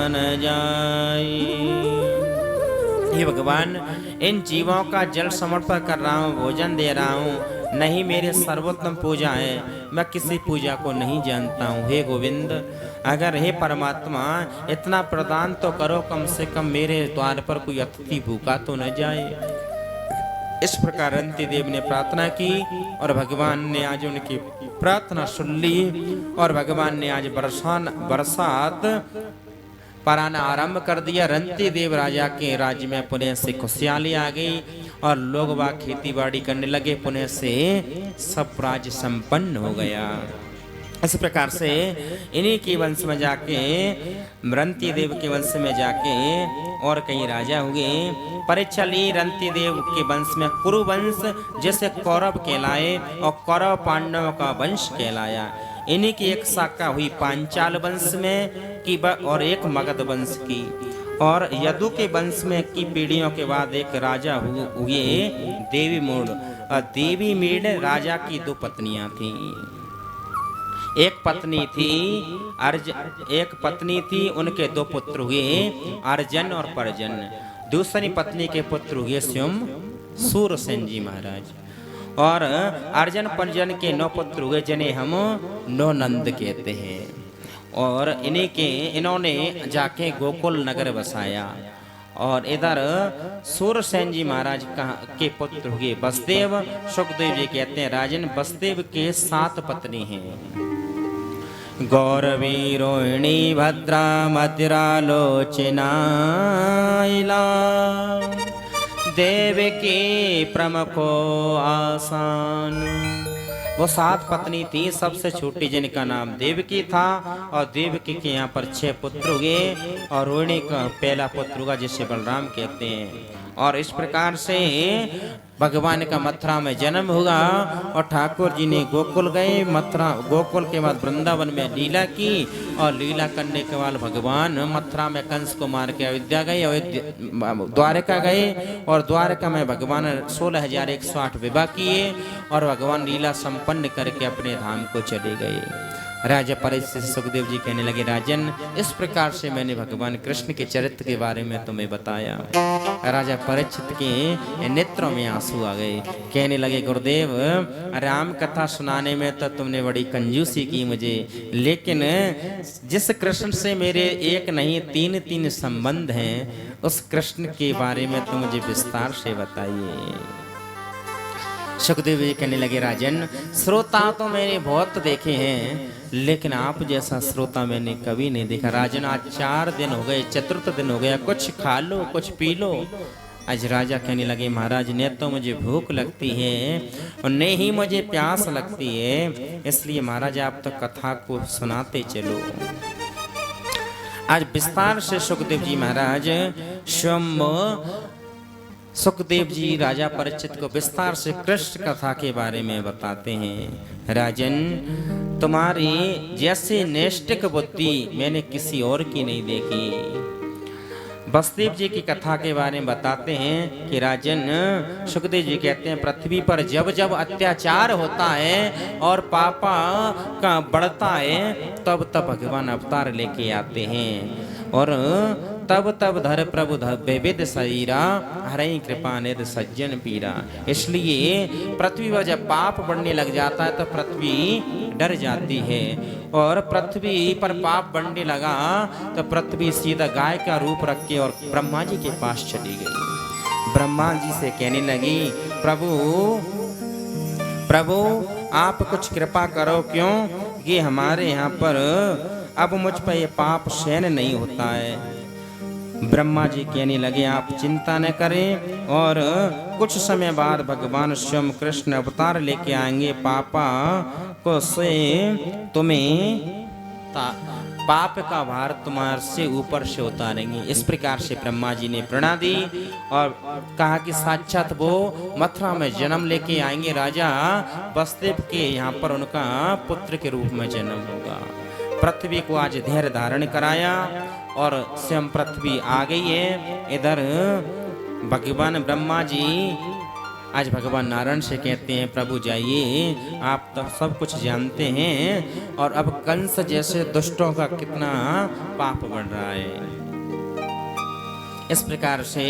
न जाए। हे भगवान इन जीवों का जल समर्पण कर रहा हूँ, भोजन दे रहा हूँ, नहीं मेरे सर्वोत्तम पूजा है, मैं किसी पूजा को नहीं जानता हूँ। हे गोविंद अगर हे परमात्मा इतना प्रदान तो करो, कम से कम मेरे द्वार पर कोई अतिथि भूखा तो न जाए। इस प्रकार रंती देव ने प्रार्थना की और भगवान ने आज उनकी प्रार्थना सुन ली और भगवान ने आज बरसात पराना आरंभ कर दिया। रंती देव राजा के राज्य में पुनः से खुशहाली आ गई और लोग बाग खेती बाड़ी करने लगे। पुनः से सब राज्य संपन्न हो गया। इस प्रकार से इन्हीं के वंश में जाके रंती देव के वंश में जाके और कई राजा हुए। परीक्षा ली रंती देव के वंश में कुरु वंश जैसे कौरव कहलाए और कौरव पांडव का वंश कहलाया। इन्हीं की एक शाखा हुई पांचाल वंश में की और एक मगध वंश की। और यदु के वंश में की पीढ़ियों के बाद एक राजा हुए देवी मूड। और देवी मीड राजा की 2 पत्नियां थीं। एक पत्नी थी उनके 2 पुत्र हुए अर्जन और परजन। दूसरी पत्नी के पुत्र हुए स्वयं सूरसेन जी महाराज। और अर्जन परजन के 9 पुत्र हुए जिन्हें हम 9 नंद कहते हैं। और इन्होंने जाके गोकुल नगर बसाया। और इधर सूरसेन जी महाराज के पुत्र हुए वसुदेव। सुखदेव जी कहते हैं राजन वसुदेव के 7 पत्नी हैं। गौरवी रोहिणी भद्रा मधिरालोचनाइला देवकी प्रमुखो आसान। वो 7 पत्नी थी, सबसे छोटी जिनका नाम देवकी था और देवकी के यहाँ पर 6 पुत्र हुए और रोहिणी का पहला पुत्र हुआ जिसे बलराम कहते हैं। और इस प्रकार से भगवान का मथुरा में जन्म हुआ और ठाकुर जी ने गोकुल गए। मथुरा गोकुल के बाद वृंदावन में लीला की और लीला करने के बाद भगवान मथुरा में कंस को मार के अयोध्या गए, द्वारका गए और द्वारका में भगवान 16,108 विवाह किए और भगवान लीला संपन्न करके अपने धाम को चले गए। राजा परीक्षित से सुखदेव जी कहने लगे, राजन इस प्रकार से मैंने भगवान कृष्ण के चरित्र के बारे में तुम्हें बताया। राजा परीक्षित के नेत्रों में आंसू आ गए, कहने लगे गुरुदेव राम कथा सुनाने में तो तुमने बड़ी कंजूसी की मुझे, लेकिन जिस कृष्ण से मेरे एक नहीं 3 संबंध हैं उस कृष्ण के बारे में तुम मुझे विस्तार से बताइए। सुखदेव जी कहने लगे, राजन श्रोता तो मैंने बहुत देखे हैं लेकिन आप जैसा श्रोता मैंने कभी नहीं देखा। राजन आज 4 दिन हो गए, 4th दिन हो गया, कुछ खा लो कुछ पी लो। आज राजा कहने लगे, महाराज ने तो मुझे भूख लगती है और न ही मुझे प्यास लगती है, इसलिए महाराज आप तो कथा को सुनाते चलो। आज विस्तार से सुखदेव जी महाराज स्वयं सुखदेव जी राजा परीक्षित को विस्तार से कृष्ण कथा के बारे में बताते हैं। राजन तुम्हारी जैसी नैष्टिक बुद्धि मैंने किसी और की नहीं देखी। वसुदेव जी की कथा के बारे में बताते हैं कि राजन सुखदेव जी कहते हैं, पृथ्वी पर जब जब अत्याचार होता है और पापा का बढ़ता है तब तब भगवान अवतार लेके आते हैं और तब तब धर प्रभु विविध शरीरा हरई कृपा निध सज्जन पीरा। इसलिए पृथ्वी पर जब पाप बढ़ने लग जाता है तो पृथ्वी डर जाती है और पृथ्वी पर पाप बढ़ने लगा तो पृथ्वी सीधा गाय का रूप रख के और ब्रह्मा जी के पास चली गई। ब्रह्मा जी से कहने लगी, प्रभु आप कुछ कृपा करो, क्यों ये हमारे यहाँ पर अब मुझ पर ये पाप सहन नहीं होता है। ब्रह्मा जी कहने लगे, आप चिंता न करें और कुछ समय बाद भगवान स्वयं कृष्ण अवतार लेके आएंगे, पापा को से तुम्हें पाप का भार तुम्हारे से ऊपर से उतारेंगे। इस प्रकार से ब्रह्मा जी ने प्रणा दी और कहा कि साक्षात वो मथुरा में जन्म लेके आएंगे, राजा वसुदेव के यहाँ पर उनका पुत्र के रूप में जन्म होगा। पृथ्वी को आज धैर्य धारण कराया और स्वयं पृथ्वी आ गई है। इधर भगवान ब्रह्मा जी आज भगवान नारायण से कहते हैं, प्रभु जाइए आप तो सब कुछ जानते हैं और अब कंस जैसे दुष्टों का कितना पाप बढ़ रहा है। इस प्रकार से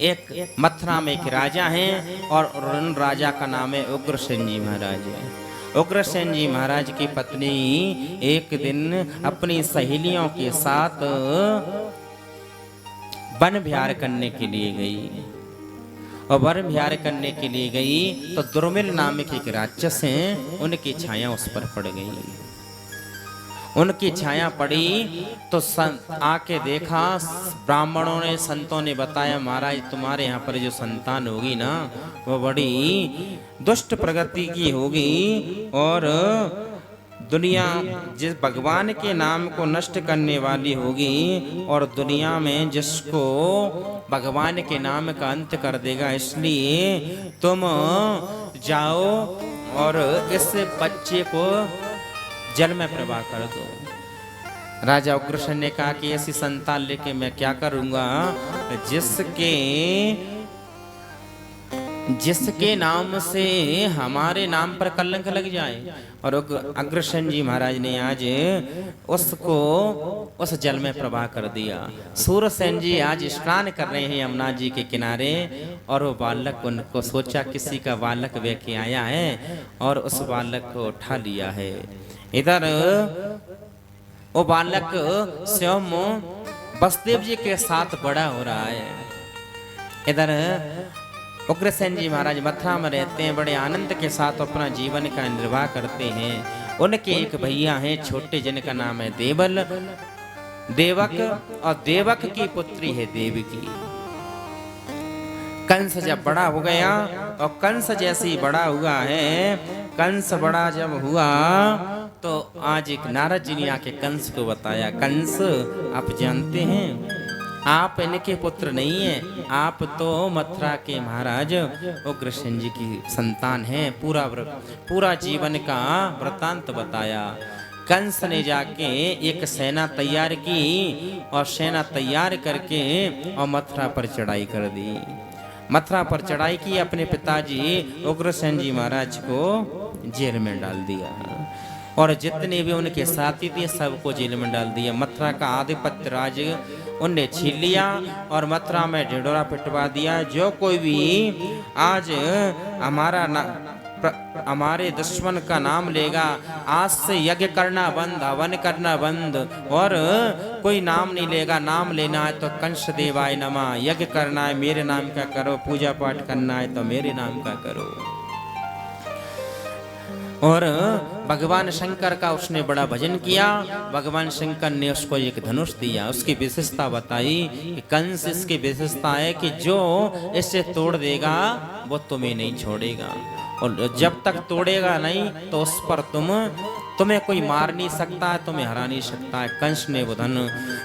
एक मथुरा में एक राजा हैं और उन राजा का नाम है उग्रसेन जी महाराज। उग्रसेन जी महाराज की पत्नी एक दिन अपनी सहेलियों के साथ वन विहार करने के लिए गई और वन विहार करने के लिए गई तो दुर्मिल नामक एक राक्षस हैं, उनकी छाया उस पर पड़ गई। उनकी छाया पड़ी तो आके देखा, ब्राह्मणों ने संतों ने बताया, महाराज तुम्हारे यहाँ पर जो संतान होगी ना वो बड़ी दुष्ट प्रगति की होगी और दुनिया जिस भगवान के नाम को नष्ट करने वाली होगी और दुनिया में जिसको भगवान के नाम का अंत कर देगा। इसलिए तुम जाओ और इस बच्चे को जल में प्रवाह कर दो। राजा उग्रसेन ने कहा कि ऐसी संतान लेके मैं क्या करूंगा जिसके नाम से हमारे नाम पर कलंक लग जाए। और उग्रसेन जी महाराज ने आज उसको उस जल में प्रवाह कर दिया। सूरसेन जी आज स्नान कर रहे हैं यमुना जी के किनारे और वो बालक उनको सोचा किसी का बालक वे के आया है और उस बालक को उठा लिया है। इधर वो बालक स्वयं वसुदेव जी के साथ बड़ा हो रहा है। इधर उग्रसेन जी महाराज मथुरा में रहते हैं, बड़े आनंद के साथ अपना जीवन का निर्वाह करते हैं उनके एक भैया हैं छोटे, जिनका नाम है देवल, देवक, और देवक की पुत्री है देवकी। कंस जब बड़ा हो गया, और कंस जैसे ही बड़ा हुआ है, कंस बड़ा जब हुआ तो आज एक नारद जी ने आके कंस को बताया, कंस आप जानते हैं आप इनके पुत्र नहीं हैं, आप तो मथुरा के महाराज उग्रसेन जी की संतान हैं। पूरा जीवन का वृतांत बताया। कंस ने जाके एक सेना तैयार की, और सेना तैयार करके और मथुरा पर चढ़ाई कर दी। मथुरा पर चढ़ाई की, अपने पिताजी उग्रसेन जी महाराज को जेल में डाल दिया, और जितने भी उनके साथी थे सबको जेल में डाल दिया। मथुरा का आधिपत्य राज उनने छीन लिया, और मथुरा में ढिंढोरा पिटवा दिया। जो कोई भी आज हमारे दुश्मन का नाम लेगा, आज से यज्ञ करना बंद, हवन करना बंद, और कोई नाम नहीं लेगा। नाम लेना है तो कंस देवाय नमः, यज्ञ करना है मेरे नाम का करो, पूजा पाठ करना है तो मेरे नाम का करो। और भगवान शंकर का उसने बड़ा भजन किया। भगवान शंकर ने उसको एक धनुष दिया, उसकी विशेषता बताई कि कंस इसकी विशेषता है कि जो इसे तोड़ देगा वो तुम्हें नहीं छोड़ेगा, और जब तक तोड़ेगा नहीं तो उस पर तुम्हें कोई मार नहीं सकता है, तुम्हें हरा नहीं सकता है। कंस ने वो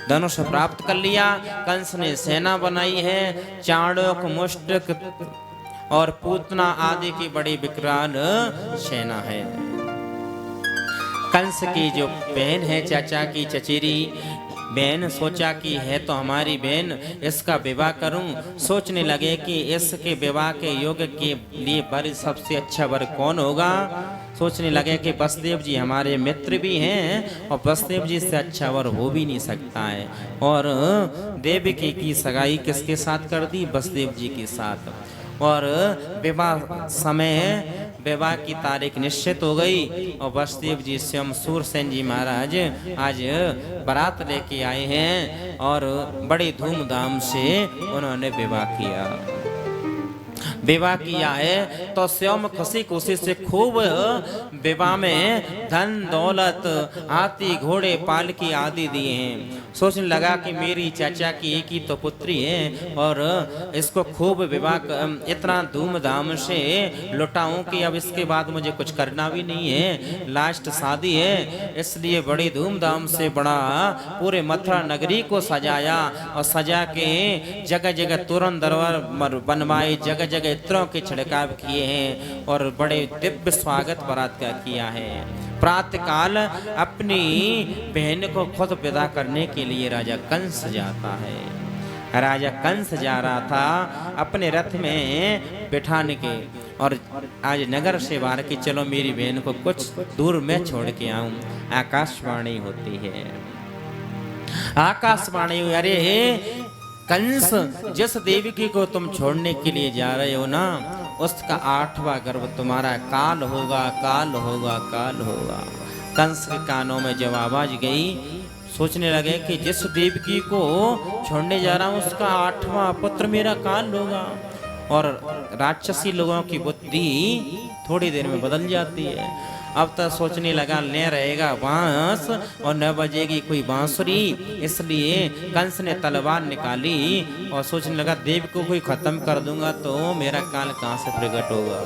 धनुष प्राप्त कर लिया। कंस ने सेना बनाई है, चाणक्य, मुष्टक और पूतना आदि की बड़ी विकराल सेना है। कंस की जो बहन है, चाचा की चचेरी बहन, सोचा कि है तो हमारी बहन, इसका विवाह करूं। सोचने लगे कि इसके विवाह के योग के लिए वर सबसे अच्छा वर कौन होगा। सोचने लगे कि वसुदेव जी हमारे मित्र भी हैं, और वसुदेव जी से अच्छा वर हो भी नहीं सकता है। और देवकी की सगाई किसके साथ कर दी? वसुदेव जी के साथ। और विवाह की तारीख निश्चित हो गई, और वसुदेव जी स्वयं सूरसेन जी महाराज आज बारात लेके आए हैं, और बड़ी धूमधाम से उन्होंने विवाह किया है। तो स्वयं खुशी खुशी से खूब विवाह में धन दौलत, हाथी घोड़े पालकी आदि दिए हैं। सोचने लगा कि मेरी चाचा की एक ही तो पुत्री है, और इसको खूब विवाह इतना धूमधाम से लुटाऊं कि अब इसके बाद मुझे कुछ करना भी नहीं है, लास्ट शादी है। इसलिए बड़ी धूमधाम से बड़ा पूरे मथुरा नगरी को सजाया, और सजा के जगह जगह तोरण दरबार बनवाए, जगह जगह इत्रों के छिड़काव किए हैं, और बड़े दिव्य स्वागत बारात का किया है। प्रातः काल अपनी बहन को खुद विदा करने के लिए राजा कंस जाता है। राजा कंस जा रहा था अपने रथ में बिठाने के, और आज नगर से बाहर की चलो मेरी बहन को कुछ दूर में छोड़ के आऊं। आकाशवाणी होती है, आकाशवाणी, अरे कंस, जिस देवकी को तुम छोड़ने के लिए जा रहे हो ना, उसका 8वां गर्भ तुम्हारा काल होगा, काल होगा, काल होगा। कंस के कानों में जब आवाज गई, सोचने लगे कि जिस देवकी को छोड़ने जा रहा हूं उसका 8वां पुत्र मेरा काल होगा। और राक्षसी लोगों की बुद्धि थोड़ी देर में बदल जाती है। अब तो सोचने लगा न रहेगा बांस और न बजेगी कोई बांसुरी, इसलिए कंस ने तलवार निकाली और सोचने लगा देव को कोई खत्म कर दूंगा तो मेरा काल कहाँ से प्रकट होगा।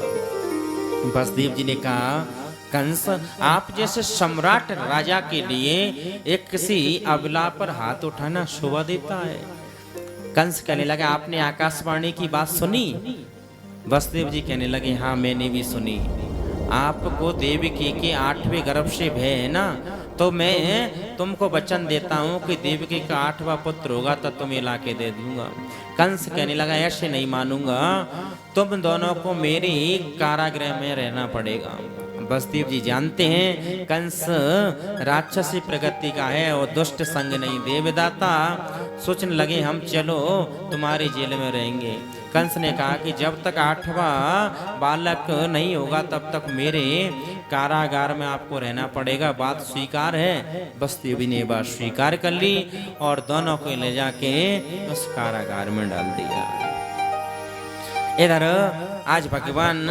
वसुदेव जी ने कहा, कंस, आप जैसे सम्राट राजा के लिए एक किसी अबला पर हाथ उठाना शोभा देता है। कंस कहने लगा, आपने आकाशवाणी की बात सुनी? वसुदेव जी कहने लगे, हाँ मैंने भी सुनी। आपको देवकी के 8वें गर्भ से भय है ना, तो मैं तुमको वचन देता हूँ कि देवकी का 8वां पुत्र होगा तो तुम्हें ला के दे दूंगा। कंस कहने लगा, ऐसे नहीं मानूंगा, तुम दोनों को मेरे कारागृह में रहना पड़ेगा। वसुदेव जी जानते हैं कंस राक्षसी प्रगति का है और दुष्ट संग नहीं देवदाता। सोचने लगे हम चलो तुम्हारी जेल में रहेंगे। कंस ने कहा कि जब तक 8वां बालक नहीं होगा तब तक मेरे कारागार में आपको रहना पड़ेगा। बात स्वीकार है। वसुदेव ने बात स्वीकार कर ली और दोनों को ले जाके उस कारागार में डाल दिया। इधर आज भगवान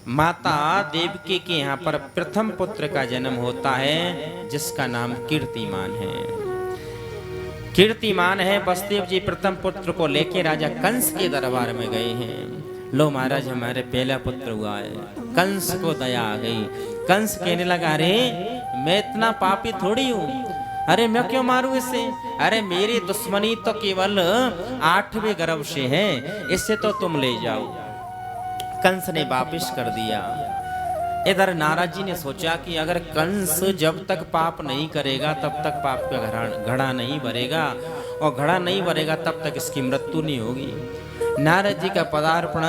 माता देवकी के यहाँ पर प्रथम पुत्र का जन्म होता है जिसका नाम कीर्तिमान है। कीर्तिमान है। वसुदेव जी प्रथम पुत्र को लेके राजा कंस के दरबार में गए हैं। लो महाराज हमारे पहला पुत्र हुआ है। कंस को दया आ गई। कंस कहने लगा अरे मैं इतना पापी थोड़ी हूँ, अरे मैं क्यों मारूं इसे, अरे मेरी दुश्मनी तो केवल 8वें गर्भ से है, इससे तो तुम ले जाओ। कंस ने वापिस कर दिया। इधर नारद जी ने सोचा कि अगर कंस जब तक पाप नहीं करेगा तब तक पाप का घड़ा नहीं भरेगा, और घड़ा नहीं भरेगा तब तक इसकी मृत्यु नहीं होगी। नारद जी का पदार्पण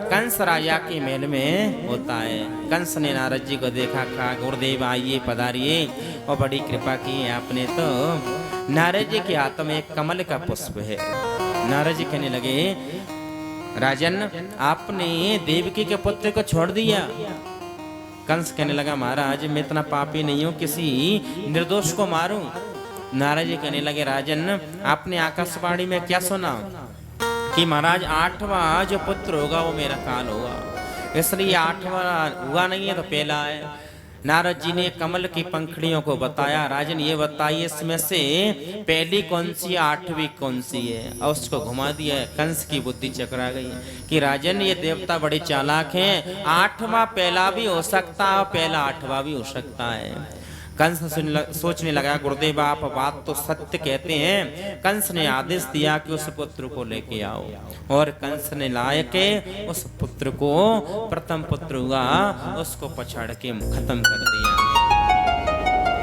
कंस राजा के महल में होता है। कंस ने नारद जी को देखा, कहा गुरुदेव आइए पधारिए, और बड़ी कृपा की है आपने। तो नारद जी के हाथ में एक कमल का पुष्प है। नारद जी कहने लगे राजन आपने देवकी के पुत्र को छोड़ दिया। कंस कहने लगा महाराज मैं इतना पापी नहीं हूं किसी निर्दोष को मारूं। नारद जी कहने लगे राजन आपने आकाशवाणी में क्या सुना कि महाराज 8वां जो पुत्र होगा वो मेरा काल होगा, इसलिए 8वां हुआ नहीं है तो पहला है। नारद जी ने कमल की पंखड़ियों को बताया, राजन ये बताइए इसमें से पहली कौन सी है 8वीं कौन सी है, और उसको घुमा दिया। कंस की बुद्धि चकरा गई कि राजन ये देवता बड़े चालाक हैं, 8वां पहला भी हो सकता है और पहला 8वां भी हो सकता है। कंस सोचने लगा गुरुदेव आप बात तो सत्य कहते हैं। कंस ने आदेश दिया कि उस पुत्र को लेके आओ, और कंस ने लाए के उस पुत्र को, प्रथम पुत्र हुआ, उसको पछाड़ के खत्म कर दिया।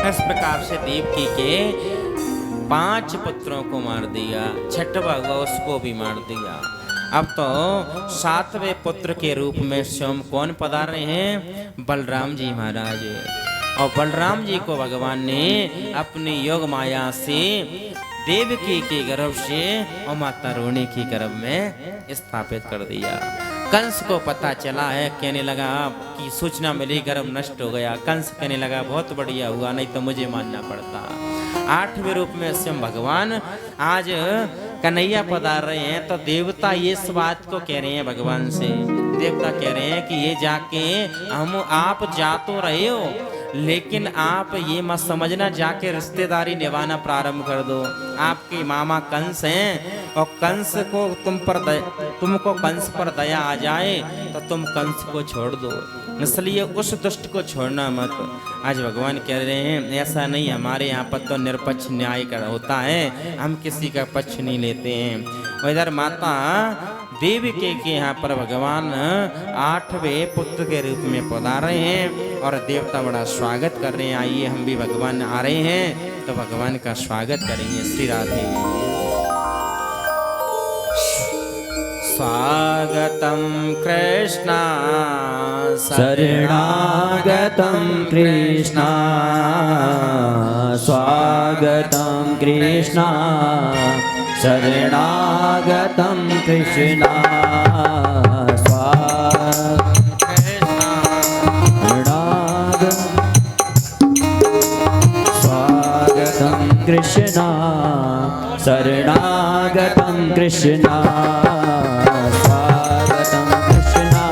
इस प्रकार से देवकी के 5 पुत्रों को मार दिया, 6वां हुआ उसको भी मार दिया। अब तो 7वें पुत्र के रूप में स्वयं कौन पधार रहे हैं, बलराम जी महाराज। और बलराम जी को भगवान ने अपनी योग माया से देवकी के गर्भ से और माता रोहिणी की गर्भ में स्थापित कर दिया। कंस को पता चला है, कहने लगा कि सूचना मिली गर्भ नष्ट हो गया। कंस कहने लगा बहुत बढ़िया हुआ, नहीं तो मुझे मानना पड़ता। 8वें रूप में स्वयं भगवान आज कन्हैया पधार रहे हैं। तो देवता ये इस बात को कह रहे हैं भगवान से, देवता कह रहे हैं कि ये जाके आप जा तो रहे हो, लेकिन आप ये मत समझना जाके रिश्तेदारी निभाना प्रारंभ कर दो। आपके मामा कंस हैं, और कंस को तुमको कंस पर दया आ जाए तो तुम कंस को छोड़ दो, इसलिए उस दुष्ट को छोड़ना मत। आज भगवान कह रहे हैं ऐसा नहीं, हमारे यहाँ पर तो निरपक्ष न्याय कर होता है, हम किसी का पक्ष नहीं लेते हैं। और इधर माता देवकी के यहाँ पर भगवान 8वें पुत्र के रूप में पधार रहे हैं, और देवता बड़ा स्वागत कर रहे हैं। आइए हम भी भगवान आ रहे हैं तो भगवान का स्वागत करेंगे। श्री राधे। स्वागतम कृष्णा शरणागतं कृष्णा, स्वागतं कृष्णा शरणागतं कृष्णा, स्वागतं कृष्णा शरणागतं कृष्णा, स्वागतं कृष्णा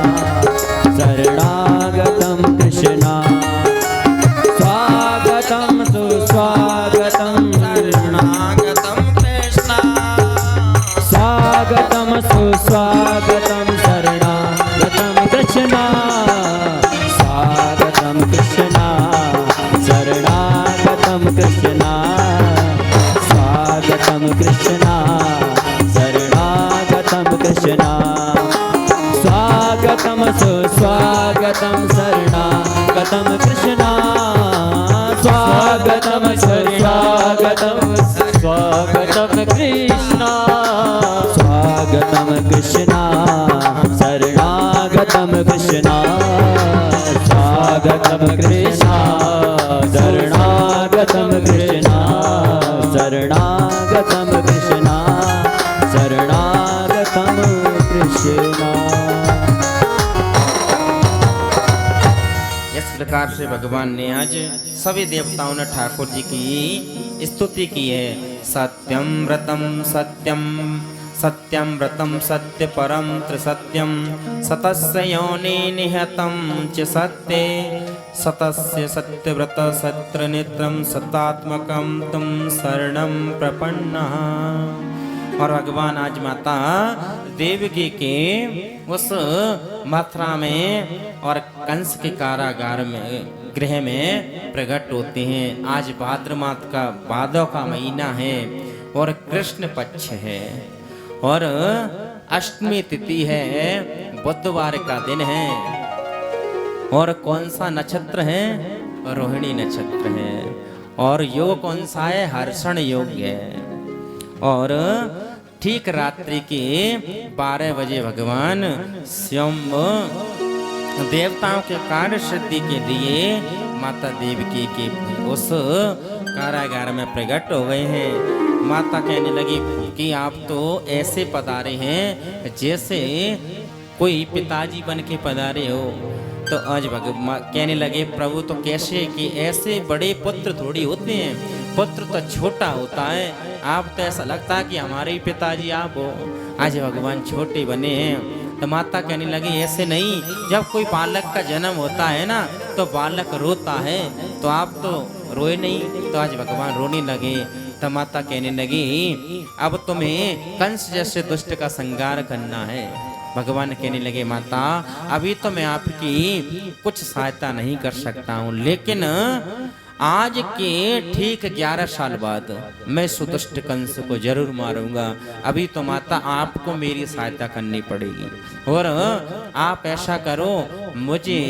शरणागतं कृष्णा, स्वागतं सुस्वागतं शरणागतं कृष्णा, स्वागतं सुस्वागतं शरणागतं कृष्णा, स्वागतं कृष्णा शरणागतं कृष्णा, स्वागतं कृष्णा शरणागतं कृष्णा, स्वागतं सुस्वागतं शरणागतं कृष्णा, स्वागतं सुस्वागतं स्वागतं कृष्णा, स्वागतं कृष्णा शरणागतं कृष्णा, स्वागतं कृष्णा शरणागतं कृष्णा, शरणागतं कृष्णा शरणागतं कृष्णा। इस प्रकार से भगवान ने आज सभी देवताओं ने ठाकुर जी की स्तुति की है। सत्यम व्रतम सत्यम सत्यं व्रतं सत्य परं त्रिसत्यं सतस्य योनि निहतं च सत्ये सतस्य सत्यव्रत सत्रनेत्रं सतात्मकं तं शरणं प्रपन्नः। और भगवान आज माता देवकी के उस मथुरा में और कंस के कारागार में गृह में प्रकट होते हैं। आज भाद्र मास का भादव का महीना है और कृष्ण पक्ष है और अष्टमी तिथि है, बुधवार का दिन है। और कौन सा नक्षत्र है? रोहिणी नक्षत्र है। और योग कौन सा है? हर्षण योग है। और ठीक रात्रि के 12 बजे भगवान स्वयं देवताओं के कार्य सिद्धि के लिए माता देवकी के उस कारागार में प्रकट हो गए हैं। माता कहने लगी कि आप तो ऐसे पधारे हैं जैसे कोई पिताजी बन के पधारे हो। तो आज भगवान कहने लगे प्रभु तो कैसे कि ऐसे बड़े पुत्र थोड़ी होते हैं, पुत्र तो छोटा होता है। आप तो ऐसा लगता है कि हमारे ही पिताजी आप हो। आज भगवान छोटे बने हैं। तो माता कहने लगी ऐसे नहीं, जब कोई बालक का जन्म होता है ना तो बालक रोता है, तो आप तो रोए नहीं। तो आज भगवान रोने लगे। तो माता कहने लगी अब तुम्हें कंस जैसे दुष्ट का संहार करना है। भगवान कहने लगे माता अभी तो मैं आपकी कुछ सहायता नहीं कर सकता हूँ, लेकिन आज के ठीक 11 साल बाद मैं सुदुष्ट कंस को जरूर मारूंगा। अभी तो माता आपको मेरी सहायता करनी पड़ेगी और आप ऐसा करो, मुझे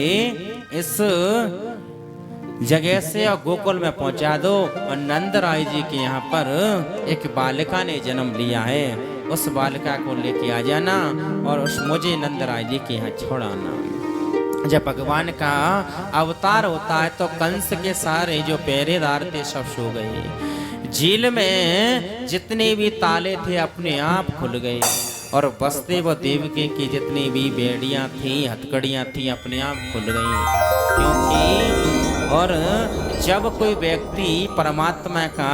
इस जगह से और गोकुल में पहुंचा दो। और नंदराय जी के यहाँ पर एक बालिका ने जन्म लिया है, उस बालिका को लेके आ जाना और उस मुझे नंदराय जी के यहाँ छोड़ाना। जब भगवान का अवतार होता है तो कंस के सारे जो पहरेदार थे सब सो गए। झील में जितने भी ताले थे अपने आप खुल गए और वसुदेव देवकी की जितनी भी बेड़ियां थी, हथकड़ियां थी, अपने आप खुल गई। क्योंकि और जब कोई व्यक्ति परमात्मा का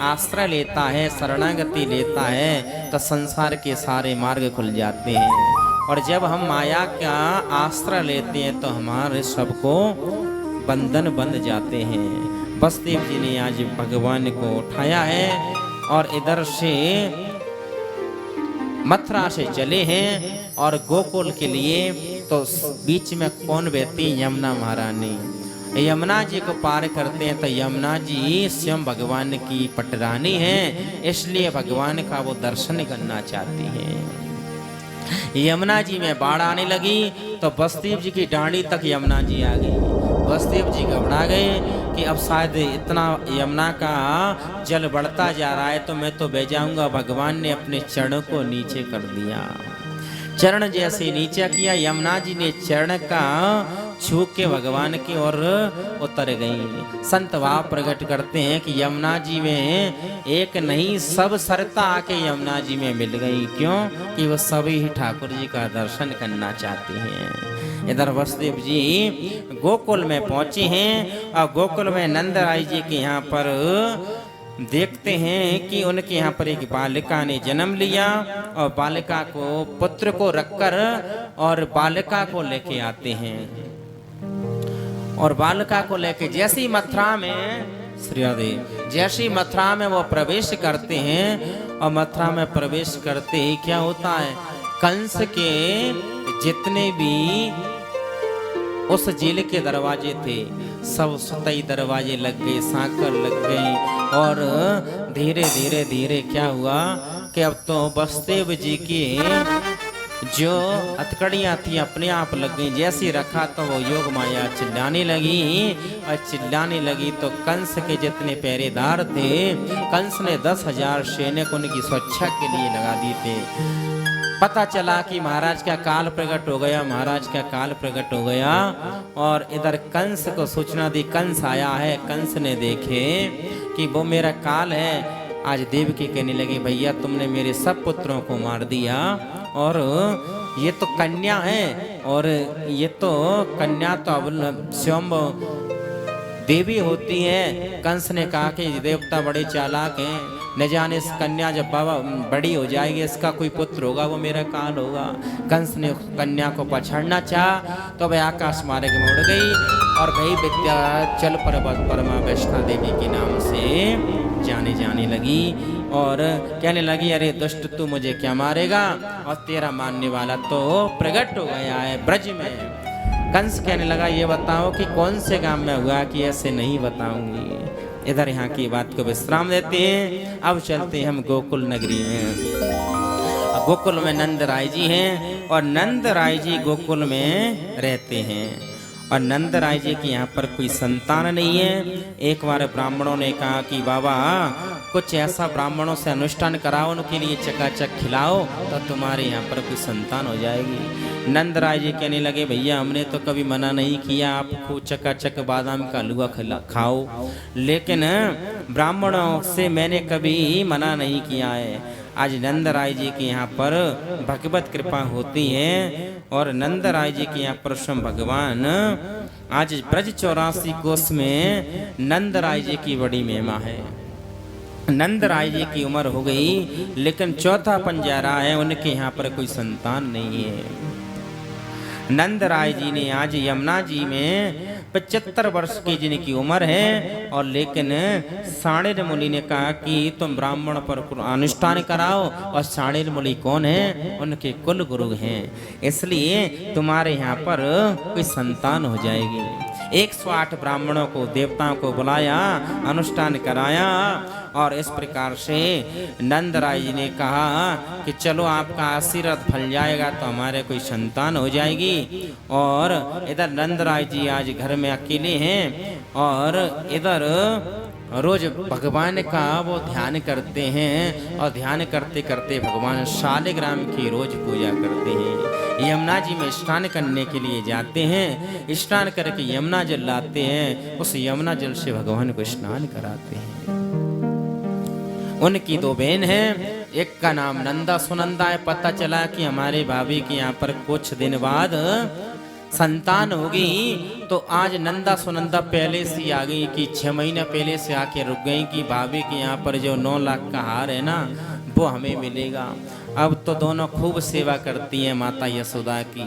आश्रय लेता है, शरणागति लेता है, तो संसार के सारे मार्ग खुल जाते हैं। और जब हम माया का आश्रय लेते हैं तो हमारे सबको बंधन बंध जाते हैं। वसुदेव जी ने आज भगवान को उठाया है और इधर से मथुरा से चले हैं और गोकुल के लिए। तो बीच में कौन बहती? यमुना महारानी। यमुना जी को पार करते हैं तो यमुना जी स्वयं भगवान की पटरानी है, इसलिए भगवान का वो दर्शन करना चाहती हैं। यमुना जी में बाढ़ आने लगी तो वसुदेव जी की डांडी तक यमुना जी आ गई। वसुदेव जी घबरा गए कि अब शायद इतना यमुना का जल बढ़ता जा रहा है तो मैं तो बह जाऊंगा। भगवान ने अपने चरणों को नीचे कर दिया। चरण जैसे नीचे किया, यमुना जी ने चरण का छू के भगवान की ओर उतर गई। संत भाव प्रकट करते हैं कि यमुना जी में एक नहीं सब सरता आके यमुना जी में मिल गई। क्यों? कि वो सभी ही ठाकुर जी का दर्शन करना चाहते हैं। इधर वसुदेव जी गोकुल में पहुंचे हैं और गोकुल में नंदराय जी के यहाँ पर देखते हैं कि उनके यहाँ पर एक बालिका ने जन्म लिया और बालिका को पुत्र को रखकर और बालिका को लेके आते हैं। और बालिका को लेके जैसे ही मथुरा में श्री राधे जैसे मथुरा में वो प्रवेश करते हैं और मथुरा में प्रवेश करते ही क्या होता है? कंस के जितने भी उस जेल के दरवाजे थे सब सतई दरवाजे लग गए, सांकर लग गई। और धीरे धीरे धीरे क्या हुआ कि अब तो वसुदेव जी की जो हथकड़ियाँ थी अपने आप लग गई। जैसे रखा तो वो योग माया चिल्लाने लगी और चिल्लाने लगी तो कंस के जितने पहरेदार थे, कंस ने 10,000 सैनिक उनकी सुरक्षा के लिए लगा दिए थे। पता चला कि महाराज का काल प्रकट हो गया, महाराज का काल प्रकट हो गया। और इधर कंस को सूचना दी, कंस आया है। कंस ने देखे कि वो मेरा काल है। आज देवकी कहने लगी भैया तुमने मेरे सब पुत्रों को मार दिया और ये तो कन्या है और ये तो कन्या तो अब स्वयं देवी होती है। कंस ने कहा कि देवता बड़े चालाक हैं, न जाने इस कन्या जब बाबा बड़ी हो जाएगी इसका कोई पुत्र होगा वो मेरा काल होगा। कंस ने कन्या को पछाड़ना चाहा तो वह आकाश मार्ग में उड़ गई और वही विद्याचल पर्वत पर मां वैष्णो देवी के नाम से जाने लगी और कहने लगी, अरे दुष्ट तू मुझे क्या मारेगा, और तेरा मारने वाला तो प्रकट हो गया है ब्रज में। कंस कहने लगा, ये बताओ कि कौन से गांव में हुआ कि ऐसे नहीं बताऊंगी। इधर यहाँ की बात को विश्राम देते हैं। अब चलते हैं हम गोकुल नगरी में। गोकुल में नंद राय जी हैं और नंद राय जी गोकुल में रहते हैं और नंद राय जी की यहाँ पर कोई संतान नहीं है। एक बार ब्राह्मणों ने कहा कि बाबा कुछ ऐसा ब्राह्मणों से अनुष्ठान कराओ, उनके लिए चकाचक खिलाओ तो तुम्हारे यहाँ पर कोई संतान हो जाएगी। नंद राय जी कहने लगे, भैया हमने तो कभी मना नहीं किया, आप खूब चकाचक बादाम का हलवा खाओ, लेकिन ब्राह्मणों से मैंने कभी मना नहीं किया है। आज नंद राय जी के यहाँ पर भगवत कृपा होती है और नंद राय जी के यहाँ पर स्वयं भगवान आज ब्रज 84 कोस में नंद राय जी की बड़ी महिमा है। नंद राय जी की उम्र हो गई लेकिन चौथा पंजारा है, उनके यहाँ पर कोई संतान नहीं है। नंद राय जी ने आज यमुना जी में 75 वर्ष की जिनकी उम्र है और लेकिन साणिर मुनि ने कहा कि तुम ब्राह्मण पर अनुष्ठान कराओ, और साणिर मुनि कौन है, उनके कुल गुरु हैं, इसलिए तुम्हारे यहाँ पर कोई संतान हो जाएगी। 108 ब्राह्मणों को देवताओं को बुलाया, अनुष्ठान कराया और इस प्रकार से नंद राय जी ने कहा कि चलो आपका आशीर्वाद फल जाएगा तो हमारे कोई संतान हो जाएगी। और इधर नंद राय जी आज घर में अकेले हैं और इधर रोज भगवान का वो ध्यान करते हैं और ध्यान करते करते भगवान शालिग्राम की रोज पूजा करते हैं। यमुना जी में स्नान करने के लिए जाते हैं, स्नान करके यमुना जल लाते हैं, उस यमुना जल से भगवान को स्नान कराते हैं। उनकी 2 बहन हैं, एक का नाम नंदा सुनंदा है। पता चला कि हमारे भाभी के यहाँ पर कुछ दिन बाद संतान होगी, तो आज नंदा सुनंदा पहले से आ गई कि 6 महीने पहले से आके रुक गई कि भाभी के यहाँ पर जो 9 लाख का हार है ना वो हमें मिलेगा। अब तो दोनों खूब सेवा करती हैं माता यशोदा की।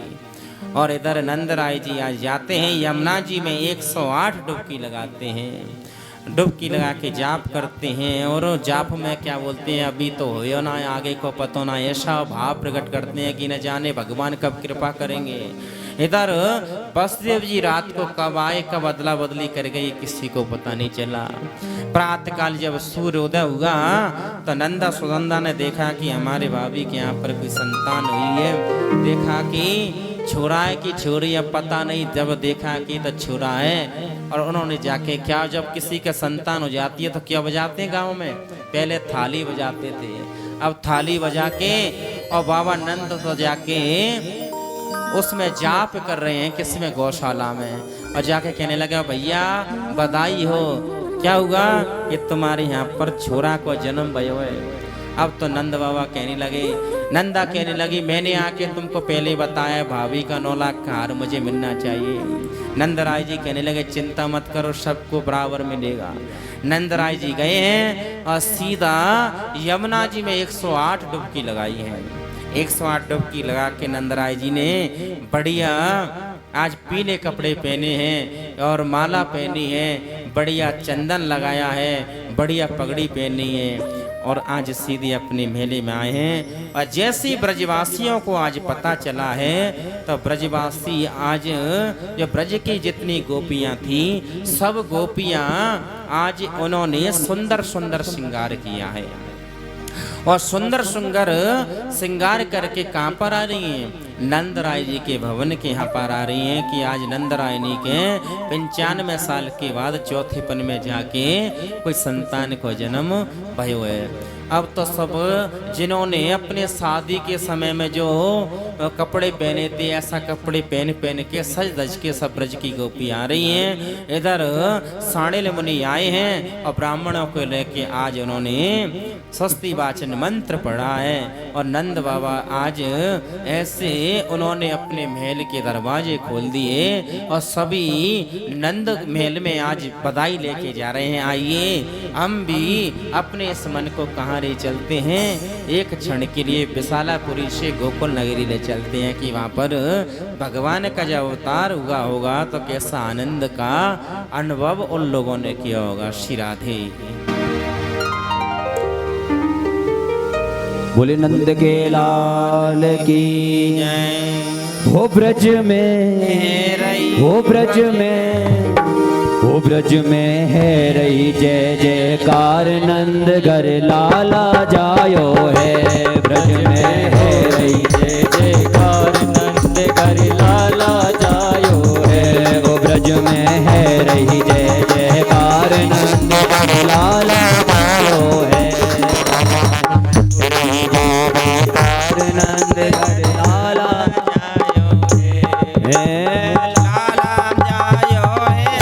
और इधर नंद राय जी आज जाते हैं यमुना जी में 108 डुबकी लगाते हैं, डुबकी लगा के जाप करते हैं। और जाप में क्या बोलते हैं, अभी तो हो ना आगे को पतो ना, ऐसा भाव प्रकट करते हैं कि न जाने भगवान कब कृपा करेंगे। इधर वसुदेव जी रात को कब आए कब अदला बदली कर गई किसी को पता नहीं चला। प्रातः काल जब सूर्योदय हुआ तो नंदा सुनंदा ने देखा कि हमारे भाभी के यहाँ पर कोई संतान हुई है। देखा कि छोरा है कि छोरी है पता नहीं, जब देखा कि तो छोरा है। और उन्होंने जाके क्या, जब किसी का संतान हो जाती है तो क्या बजाते हैं गाँव में, पहले थाली बजाते थे, अब थाली बजा के और बाबा नंद तो जाके उसमें जाप कर रहे हैं किसी में गौशाला में। और जाके कहने लगा, भैया बधाई हो, क्या हुआ कि तुम्हारे यहाँ पर छोरा को जन्म भयो है। अब तो नंद बाबा कहने लगे, नंदा कहने लगी, मैंने आके तुमको पहले बताया भाभी का 9 लाख का हार मुझे मिलना चाहिए। नंद राय जी कहने लगे, चिंता मत करो, सबको बराबर मिलेगा। नंद राय जी गए हैं और सीधा यमुना जी में 108 डुबकी लगाई है। 108 डुबकी लगा के नंद राय जी ने बढ़िया आज पीले कपड़े पहने हैं और माला पहनी है, बढ़िया चंदन लगाया है, बढ़िया पगड़ी पहनी है और आज सीधे अपने मेले में आए हैं। और जैसे ब्रजवासियों को आज पता चला है तो ब्रजवासी आज जो ब्रज की जितनी गोपियां थी सब गोपियां आज उन्होंने सुंदर सुंदर श्रृंगार किया है और सुंदर सुंदर श्रृंगार करके कहाँ पर आ रही हैं, नंद राय जी के भवन के यहाँ पर आ रही हैं कि आज नंद रायनी के 95 साल के बाद चौथेपन में जाके कोई संतान को जन्म भयो है। अब तो सब जिन्होंने अपने शादी के समय में जो कपड़े पहने थे, ऐसा कपड़े पहन पहन के सज धज के सब ब्रज की गोपी आ रही हैं। इधर साणिल मुनि आए हैं और ब्राह्मणों को लेके आज उन्होंने स्वस्ति वाचन मंत्र पढ़ा है। और नंद बाबा आज ऐसे उन्होंने अपने महल के दरवाजे खोल दिए और सभी नंद महल में आज बधाई लेके जा रहे हैं। आइए हम भी अपने इस मन को कहाँ ले चलते हैं, एक क्षण के लिए विशालापुरी से गोकुल नगरी ले चलते हैं कि वहाँ पर भगवान का जब अवतार हुआ होगा तो कैसा आनंद का अनुभव उन लोगों ने किया होगा। श्री राधे। बोले नंद के लाल की हो ब्रज में, हो ब्रज में, हो ब्रज में है रही जय जयकार, नंद घर लाला जायो है। ब्रज में है रही जय जयकार, नंद घर लाला जायो है। ओ ब्रज में है रही जय जयकार, नंद घर लाला जायो है। नंद घर लाला जायो है, लाला जायो है।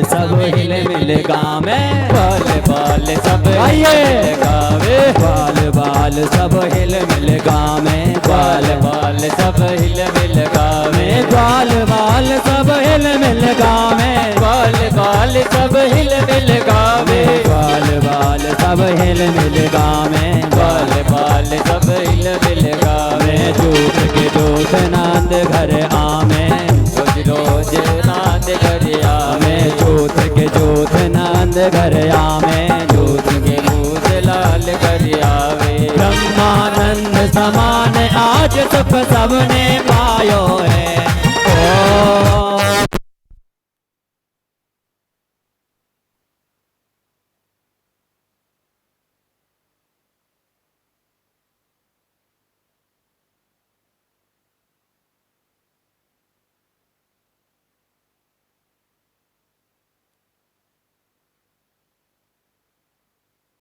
सब हिल मिल गावे, बाल बाल सब आइए गावे, बाल बाल सब हिल मिल गावे, बाल बाल सब हिल मिल गावे, बाल बाल सब हिल मिल गावे, बाल बाल सब हिल मिल गावे, बाल बाल सब हिल मिल गावे, बाल बाल सब हिल मिल गावे। झूठ के झूठ नांद घर आवे, रोज रोज नांद घर आवे, झूठ के झूठ नांद घर आवे, झूठ के झूठ लाल घर आवे। ब्रह्मानंद समान आज सुख सबने पायो है।